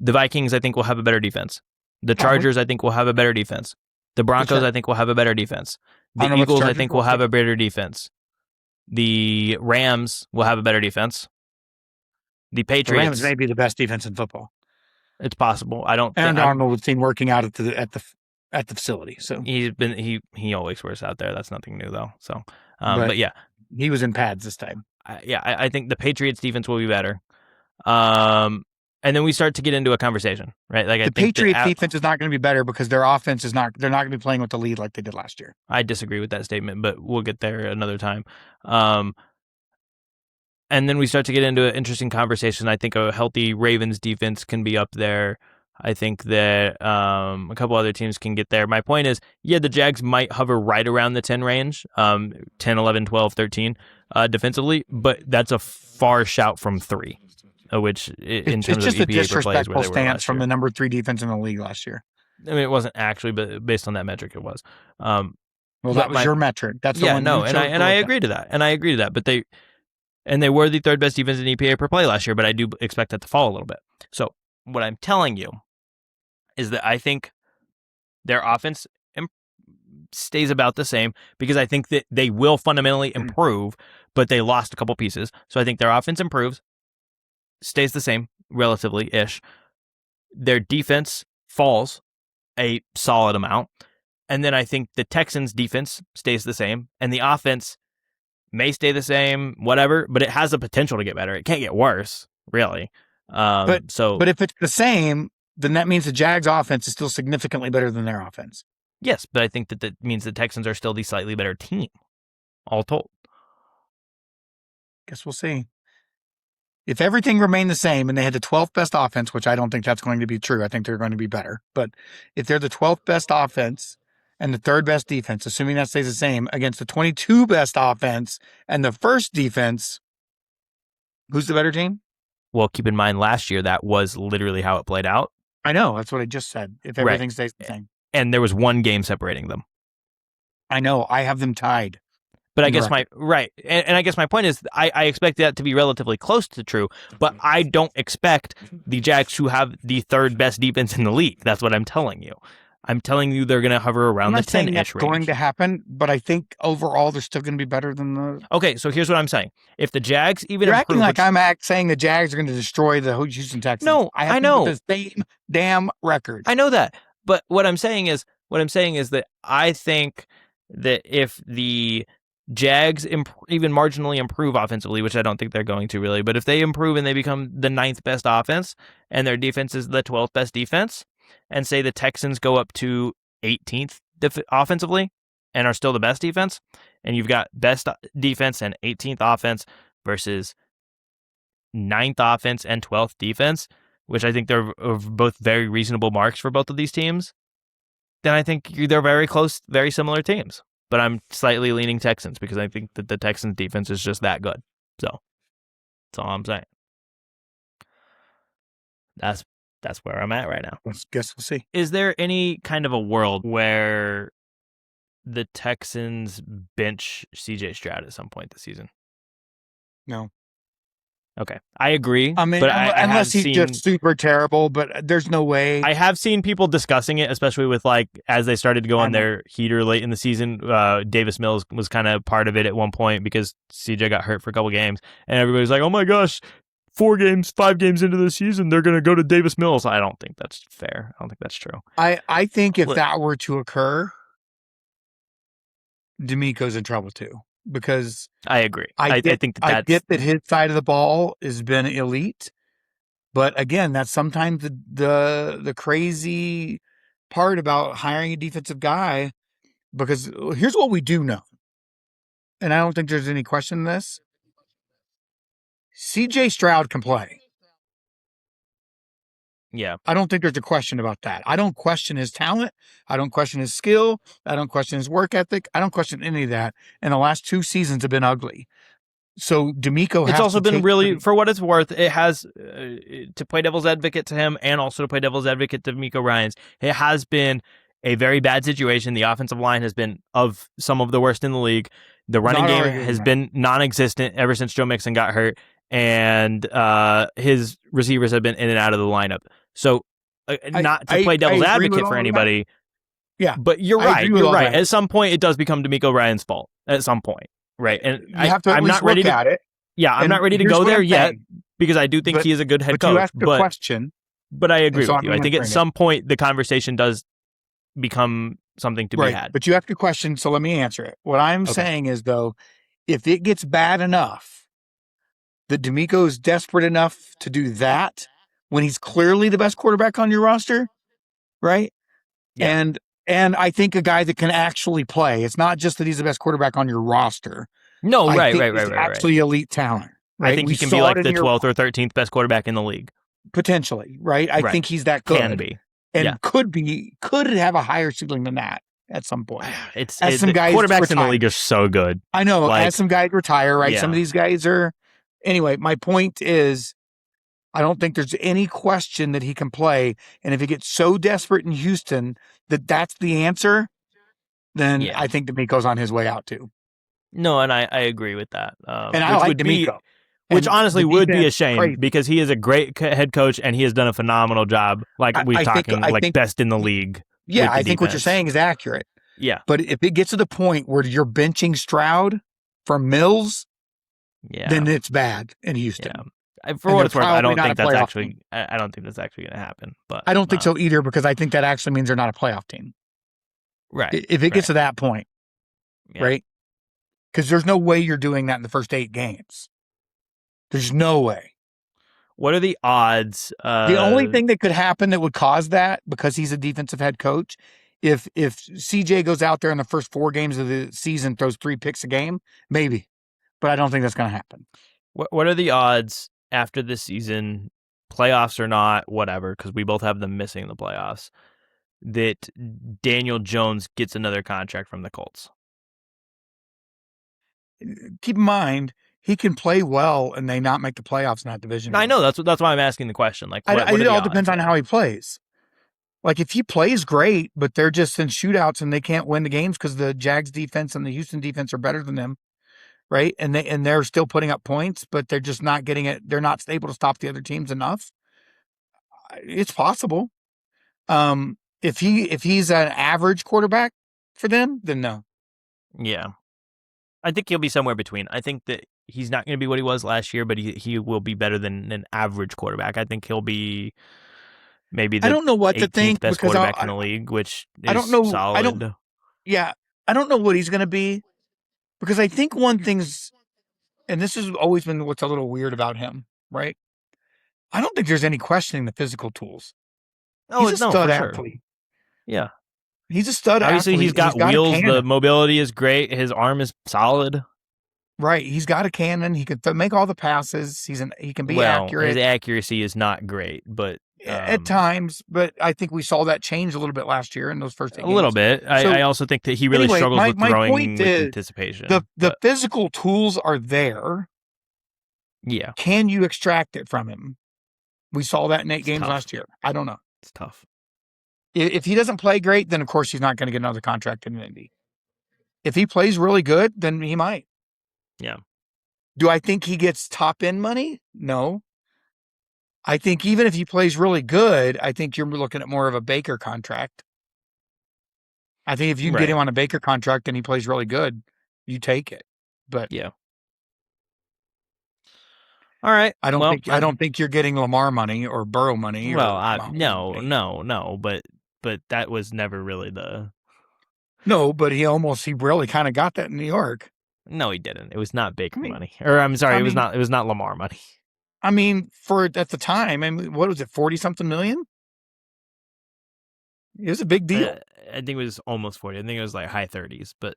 The Vikings, I think, will have a better defense. The Probably. Chargers, I think, will have a better defense. The Broncos, I think, will have a better defense. I The don't know about the Eagles, I Chargers, think, but will we'll have see. a better defense. The Rams will have a better defense. The The Rams Patriots, may be the best defense in football. it's possible. I don't Aaron think Donald was seen working out at the facility. So he always works out there. That's nothing new though. So, but but yeah, he was in pads this time. I think the Patriots defense will be better. And then we start to get into a conversation, right? Like I The think Patriots defense is not going to be better because their offense is not. They're not going to be playing with the lead like they did last year. I disagree with that statement, but we'll get there another time. And then we start to get into an interesting conversation. I think a healthy Ravens defense can be up there. I think that a couple other teams can get there. My point is, yeah, the Jags might hover right around the 10 range, 10, 11, 12, 13 defensively, but that's a far shout from 3, which in terms it's just of EPA a per play is where disrespectful they were stance last from year. the number 3 defense in the league last year. I mean, it wasn't actually, but based on that metric, it was. Well, that was your metric. That's the one. No, and I agree to that, and I agree to that. But they were the 3rd best defense in EPA per play last year, but I do expect that to fall a little bit. So what I'm telling you is that I think their offense stays about the same because I think that they will fundamentally improve, but they lost a couple pieces. So I think their offense improves, stays the same relatively-ish. Their defense falls a solid amount. And then I think the Texans' defense stays the same, and the offense may stay the same, whatever, but it has the potential to get better. It can't get worse, really. But if it's the same, then that means the Jags' offense is still significantly better than their offense. Yes, but I think that means the Texans are still the slightly better team, all told. Guess we'll see. If everything remained the same and they had the 12th best offense, which I don't think that's going to be true, I think they're going to be better. But if they're the 12th best offense and the 3rd best defense, assuming that stays the same, against the 22 best offense and the 1st defense, who's the better team? Well, keep in mind last year that was literally how it played out. I know. That's what I just said. If everything stays the same. And there was one game separating them. I know. I have them tied. But I guess and I guess my point is I expect that to be relatively close to true, but I don't expect the Jags to have the 3rd best defense in the league. That's what I'm telling you. I'm telling you they're going to hover around the 10-ish range. Going to happen, but I think overall they're still going to be better than the... Okay, so here's what I'm saying. If the Jags even You're improve... acting like I'm saying the Jags are going to destroy the Houston Texans. No, I know. The same damn record. I know that. But what I'm saying is that I think that if the Jags even marginally improve offensively, which I don't think they're going to really, but if they improve and they become the 9th best offense and their defense is the 12th best defense, and say the Texans go up to 18th offensively and are still the best defense, and you've got best defense and 18th offense versus 9th offense and 12th defense, which I think they're both very reasonable marks for both of these teams, then I think they're very close, very similar teams. But I'm slightly leaning Texans because I think that the Texans defense is just that good. So that's all I'm saying. That's where I'm at right now. Guess we'll see. Is there any kind of a world where the Texans bench CJ Stroud at some point this season? No. Okay. I agree. I mean, but unless he's just super terrible, but there's no way. I have seen people discussing it, especially with as they started to go on their heater late in the season. Davis Mills was kind of part of it at one point because CJ got hurt for a couple games, and everybody's like, oh my gosh, 5 games into the season, they're going to go to Davis Mills. I don't think that's fair. I don't think that's true. I think if that were to occur, D'Amico's in trouble too. Because I agree. I think I get that his side of the ball has been elite, but again, that's sometimes the crazy part about hiring a defensive guy. Because here's what we do know, and I don't think there's any question in this: C.J. Stroud can play. Yeah. I don't think there's a question about that. I don't question his talent. I don't question his skill. I don't question his work ethic. I don't question any of that. And the last 2 seasons have been ugly. So D'Amico has It's also been really, for what it's worth, it has, to play devil's advocate to him and also to play devil's advocate to D'Amico Ryans, it has been a very bad situation. The offensive line has been of some of the worst in the league. The running game has been non-existent ever since Joe Mixon got hurt. And his receivers have been in and out of the lineup. So, not to play I devil's agree with advocate for all of that. anybody, Yeah, but you're I right. agree with You're all right. that. At some point, it does become D'Amico Ryan's fault. At some point, right? And You have to at I'm least not ready look to. at it. Yeah, I'm not And ready to here's go what there I'm yet saying. because I do think he is a good head But you coach. asked a question, But I and agree so with I'm you. I think at answering it. some point the conversation does become something to be Right. had. But you asked a question, so let me answer it. What I'm Okay. saying is, though, if it gets bad enough that D'Amico is desperate enough to do that when he's clearly the best quarterback on your roster, right? Yeah. And I think a guy that can actually play. It's not just that he's the best quarterback on your roster. No, I right, think right, right, he's right, right. actually elite talent, I right? think We he can be saw it like in the your 12th or 13th best quarterback in the league. potentially, right? I Right. think he's that Can good be. Yeah. and could have a higher ceiling than that at some point. As some The guys quarterbacks in the retire. league are so good. I know, as Like, some guys retire, right? Some of yeah. these guys are anyway, my point is I don't think there's any question that he can play. And if he gets so desperate in Houston that that's the answer, then Yeah. I think D'Amico's on his way out too. No, and I agree with that. And I Which like would be, D'Amico. which And the honestly would be a defense, shame crazy. because he is a great head coach and he has done a phenomenal job. Like we're talking, I like think, best in the league yeah, with the I think what you're defense. saying is accurate. Yeah. But if it gets to the point where you're benching Stroud for Mills, Yeah. then it's bad in Yeah. Houston. For And what they're it's worth, I probably don't not a think that's playoff actually. team. I don't think that's actually going to happen. But I don't think so either because I think that actually means they're not a playoff team. right, If it gets right, to that point, yeah. right? Because there's no way you're doing that in the first 8 games. There's no way. What are the odds? The only thing that could happen that would cause that, because he's a defensive head coach, if CJ goes out there in the first 4 games of the season, throws 3 picks a game, maybe. But I don't think that's going to happen. What are the odds after this season, playoffs or not, whatever? Because we both have them missing the playoffs. That Daniel Jones gets another contract from the Colts. Keep in mind, he can play well and they not make the playoffs in that division. I know that's why I'm asking the question. Like, what are it the all odds? depends on how he plays. Like if he plays great, but they're just in shootouts and they can't win the games because the Jags defense and the Houston defense are better than them, right? And they're still putting up points, but they're just not getting it. They're not able to stop the other teams enough. It's possible. If he's an average quarterback for them, then no. Yeah, I think he'll be somewhere between. I think that he's not going to be what he was last year, but he will be better than an average quarterback. I think he'll be maybe I the don't know what to 18th think best because quarterback in the league, which I don't is know. solid. Yeah, I don't know what he's going to be because I think one thing's, and this has always been what's a little weird about him, right? I don't think there's any questioning the physical tools. Oh, He's a no, stud for sure. athlete. Yeah. He's a stud Obviously, he's athlete. And got he's got a wheels. The cannon, mobility is great. His arm is solid. right? He's got a cannon. He can make all the passes. He can be Well, his accurate accuracy is not great, but at times. But I think we saw that change a little bit last year in those first 8 a little games. bit. So I also think that he really anyway, struggles with my throwing point with is anticipation. the But physical tools are there. yeah, Can you extract it from him? We saw that in 8 it's games tough. last year. I don't know. It's tough. If he doesn't play great, then of course he's not going to get another contract in Indy. If he plays really good, then he might. Yeah. Do I think he gets top end money? No. I think even if he plays really good, I think you're looking at more of a Baker contract. I think if you can get him on a Baker contract and he plays really good, you take it. But yeah. All right. I don't think you're getting Lamar money or Burrow money. Well, or no, money. no. But that was never really the. No, but he really kind of got that in New York. No, he didn't. It was not Baker money. Or I'm sorry, it was not Lamar money. I mean, for at the time, I mean, what was it, 40 something million? It was a big deal. I think it was almost 40. I think it was like high 30s, but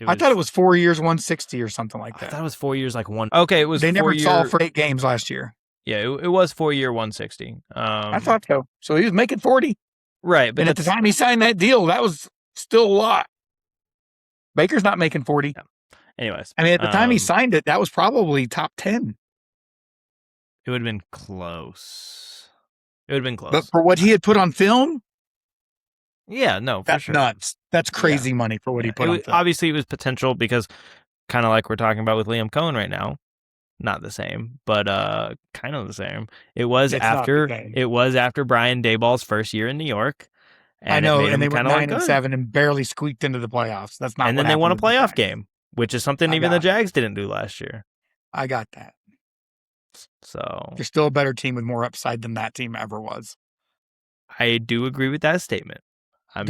I thought it was 4 years, 160 or something like that. I thought it was 4 years, like one. Okay, it was. They never saw for 8 games last year. Yeah, it was 4-year 160. I thought so. So he was making 40. Right, but and at the time he signed that deal, that was still a lot. Baker's not making 40. Yeah. Anyways, I mean, at the time he signed it, that was probably top 10. It would have been close. It would have been close. But for what he had put on film, yeah, no, for that's sure. nuts. That's crazy money for what he put on film. Obviously, it was potential because, kind of like we're talking about with Liam Cohen right now, not the same, but kind of the same. It was It's not the after same. Brian Dayball's first year in New York, I and it know, made and him they went kind of look 9 and good. 7 and barely squeaked into the playoffs. That's not And what then they won happened a to the playoff Giants. game, which is something I even the got it. Jags didn't do last year. I got that. So They're still a better team with more upside than that team ever was. I do agree with that statement. I'm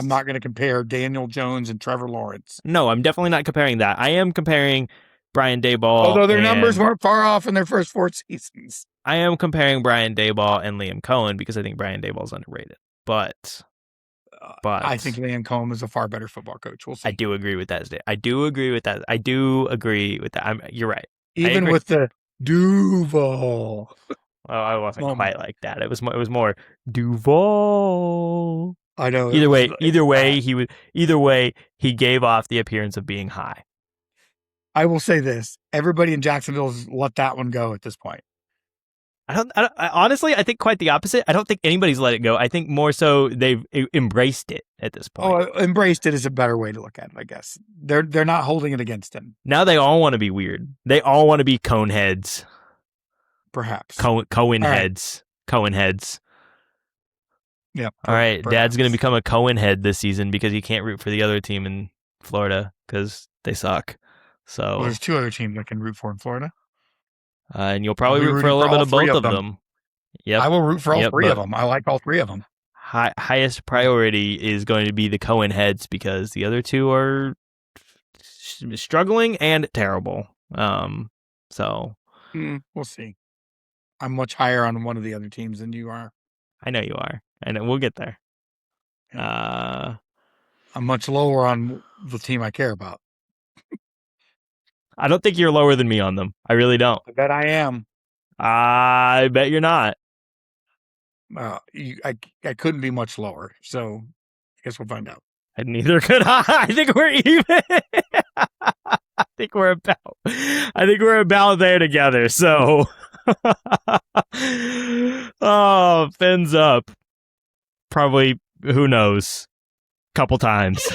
not going to compare Daniel Jones and Trevor Lawrence. No, I'm definitely not comparing that. I am comparing Brian Daboll. Although their numbers weren't far off in their first 4 seasons. I am comparing Brian Daboll and Liam Cohen because I think Brian Daboll's underrated. But I think Liam Cohen is a far better football coach. We'll see. I do agree with that. I do agree with that. You're right. Even with the Duval. Oh, I wasn't quite like that. It was more Duval. I know. Either way, he gave off the appearance of being high. I will say this: everybody in Jacksonville has let that one go at this point. Honestly, I think quite the opposite. I don't think anybody's let it go. I think more so they've embraced it at this point. Oh, embraced it is a better way to look at it, I guess. They're not holding it against him. Now they all want to be weird. They all want to be cone heads. Perhaps. Cohen heads. Cohen heads. Yeah. All right. Perhaps. Dad's going to become a Cohen head this season because he can't root for the other team in Florida because they suck. So well, there's 2 other teams I can root for in Florida. And you'll probably root for a little bit of both of them. Yep. I will root for all 3 of them. I like all 3 of them. Highest priority is going to be the Cohen heads because the other 2 are struggling and terrible. So we'll see. I'm much higher on one of the other teams than you are. I know you are, and we'll get there. I'm much lower on the team I care about. I don't think you're lower than me on them. I really don't. I bet I am. I bet you're not. I couldn't be much lower, so I guess we'll find out. And neither could I. I think we're even. I think we're about there together. So, oh, fins up. Probably, who knows? Couple times.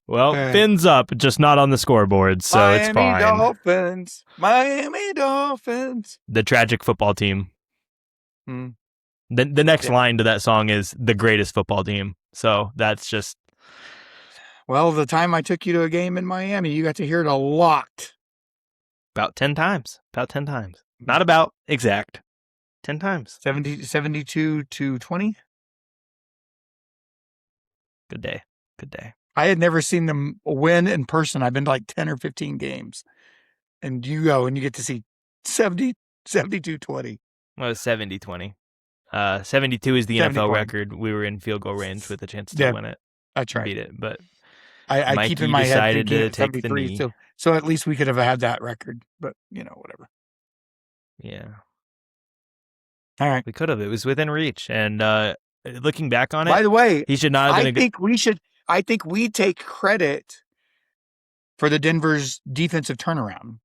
Well, fins up, just not on the scoreboard, so it's fine. Miami Dolphins. The tragic football team. The next line to that song is the greatest football team. So that's just. Well, the time I took you to a game in Miami, you got to hear it a lot. About 10 times. Not about exact. 10 times. 72-20. Good day. I had never seen them win in person. I've been to like 10 or 15 games. And you go and you get to see 72-20. Well, it's 70-20. 72 is the NFL record. We were in field goal range with a chance to win it. That's right. Beat it, but I keep in my head thinking to take the knee. So at least we could have had that record, but whatever. Yeah. All right. We could have. It was within reach. And looking back on it, by the way, he should not have been I think we take credit for the Denver's defensive turnaround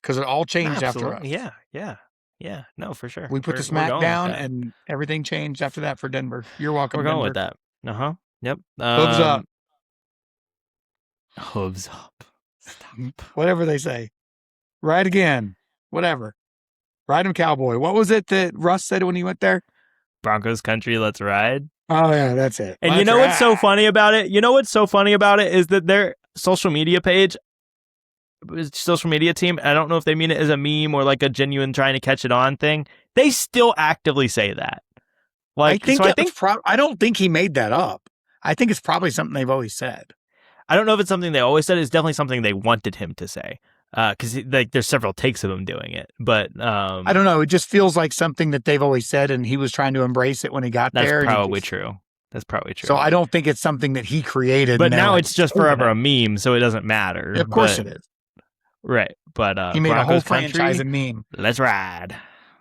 because it all changed after us. Yeah. No, for sure. We put the smack down and everything changed after that for Denver. You're welcome. We're going with that. Yep. Hooves up. Hooves up. Stop. Whatever they say. Ride again. Whatever. Ride 'em, cowboy. What was it that Russ said when he went there? Broncos country, let's ride. Oh, yeah, that's it. And you know what's so funny about it? Is that their social media page, social media team, I don't know if they mean it as a meme or like a genuine trying to catch it on thing. They still actively say that. I don't think he made that up. I think it's probably something they've always said. I don't know if it's something they always said. It's definitely something they wanted him to say. Because there's several takes of him doing it, but I don't know. It just feels like something that they've always said, and he was trying to embrace it when he got there. That's probably true. So I don't think it's something that he created. But now it's just forever a meme, so it doesn't matter. Of course it is. Right, but he made Broncos a whole franchise a meme. Let's ride.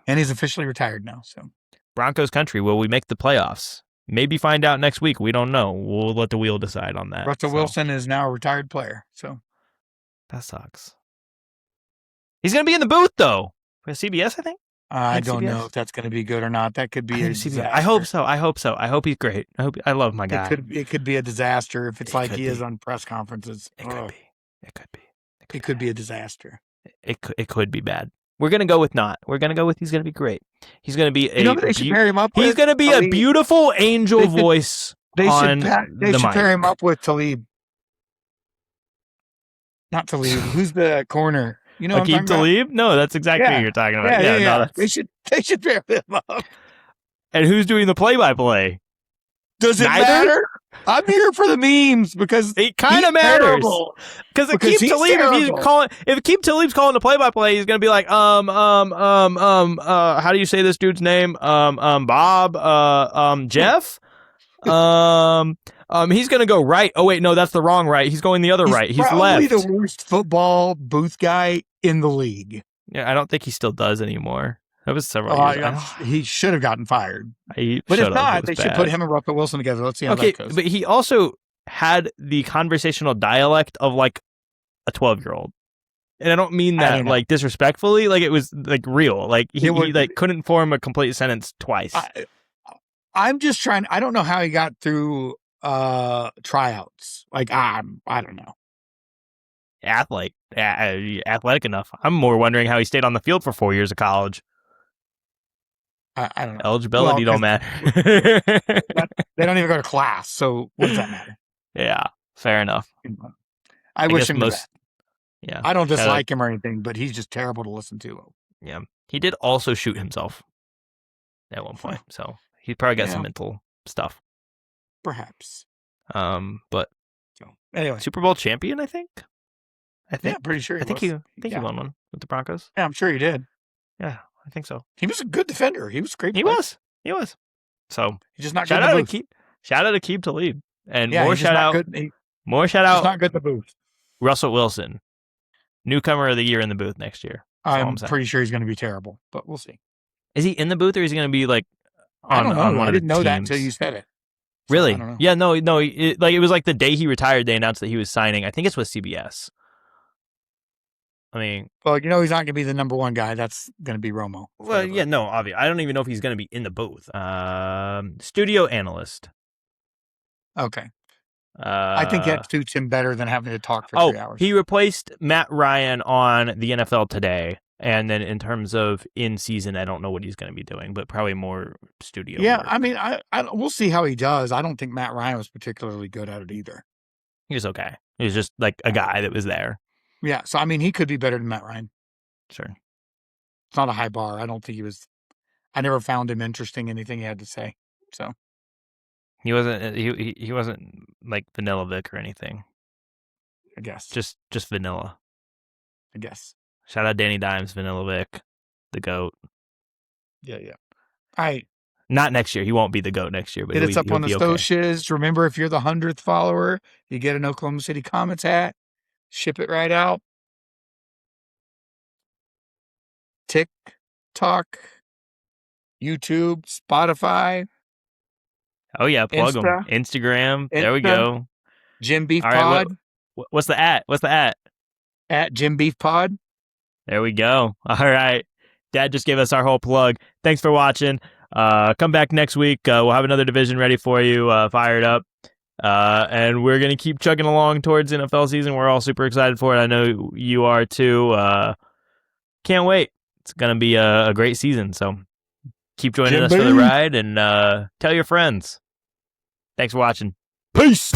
And he's officially retired now. So Broncos country. Will we make the playoffs? Maybe find out next week. We don't know. We'll let the wheel decide on that. Russell Wilson is now a retired player. So that sucks. He's going to be in the booth, though, for CBS, I think. I don't know if that's going to be good or not. That could be a disaster. I hope so. I hope he's great. I love my guy. It could be a disaster if it's like he is on press conferences. It could be. It could be a disaster. It could be bad. We're gonna go with not. We're gonna go with he's gonna be great. He's gonna be You know what they should pair him up with? He's gonna be Talib. a beautiful angel voice. They on should the pair him mic. up with Talib. Not Talib. Who's the corner? You know what I'm Akeem talking Talib? No, that's exactly what you're talking about. Yeah. No, They should pair them up. And who's doing the play-by-play? Does it matter? I'm here for the memes because it kind of matters. Because Akeem Talib, if Akeem Talib's calling the play-by-play, he's gonna be like, how do you say this dude's name? Bob, Jeff. He's gonna go right. Oh wait, no, that's the wrong right. He's going the other right. He's probably left. the worst football booth guy in the league. Yeah, I don't think he still does anymore. That was several years. He should have gotten fired. But if not, they should put him and Russell Wilson together. Let's see how that goes. But he also had the conversational dialect of like a 12-year-old. And I don't mean that like disrespectfully. Like it was like real. Like he like couldn't form a complete sentence twice. I'm just trying. I don't know how he got through tryouts. Like I don't know. Athletic enough. I'm more wondering how he stayed on the field for 4 years of college. I don't know. Eligibility don't matter. They don't even go to class, so what does that matter? Yeah, fair enough. I wish him most. Yeah, I don't dislike him or anything, but he's just terrible to listen to. Yeah, he did also shoot himself at one point, so he probably got some mental stuff. Perhaps. But anyway, Super Bowl champion, I think. Yeah, pretty sure. I think he won one with the Broncos. Yeah, I'm sure he did. Yeah, I think so. He was a good defender. He was great. He was. So he's just not shout good. Shout out to Akeem Talib, and not good out. Not good in the booth. Russell Wilson, newcomer of the year in the booth next year. I'm pretty sure he's going to be terrible, but we'll see. Is he in the booth or is he going to be like? I don't know. I didn't know that until you said it. So really? Yeah. No. It was like the day he retired. They announced that he was signing. I think it's with CBS. I mean, well, he's not going to be the number one guy. That's going to be Romo. Well, yeah, no, obviously. I don't even know if he's going to be in the booth. Studio analyst. Okay. I think that suits him better than having to talk for 3 hours. He replaced Matt Ryan on the NFL Today. And then in terms of in season, I don't know what he's going to be doing, but probably more studio work. I mean, we'll see how he does. I don't think Matt Ryan was particularly good at it either. He was okay. He was just like a guy that was there. Yeah, so I mean, he could be better than Matt Ryan. Sure. It's not a high bar. I don't think he was. I never found him interesting, anything he had to say. So he wasn't. He wasn't like Vanilla Vic or anything. I guess just vanilla. I guess. Shout out Danny Dimes, Vanilla Vic, the GOAT. Yeah. Not next year. He won't be the GOAT next year. But it's up on the socials. Remember, if you're the 100th follower, you get an Oklahoma City Comets hat. Ship it right out. TikTok, YouTube, Spotify. Oh yeah, plug them. Instagram. There we go. Jim Beef Pod. What's the at? At Jim Beef Pod. There we go. All right. Dad just gave us our whole plug. Thanks for watching. Come back next week. We'll have another division ready for you. Fired up. And we're going to keep chugging along towards NFL season. We're all super excited for it. I know you are too. Can't wait. It's going to be a great season. So keep joining us for the ride and tell your friends. Thanks for watching. Peace.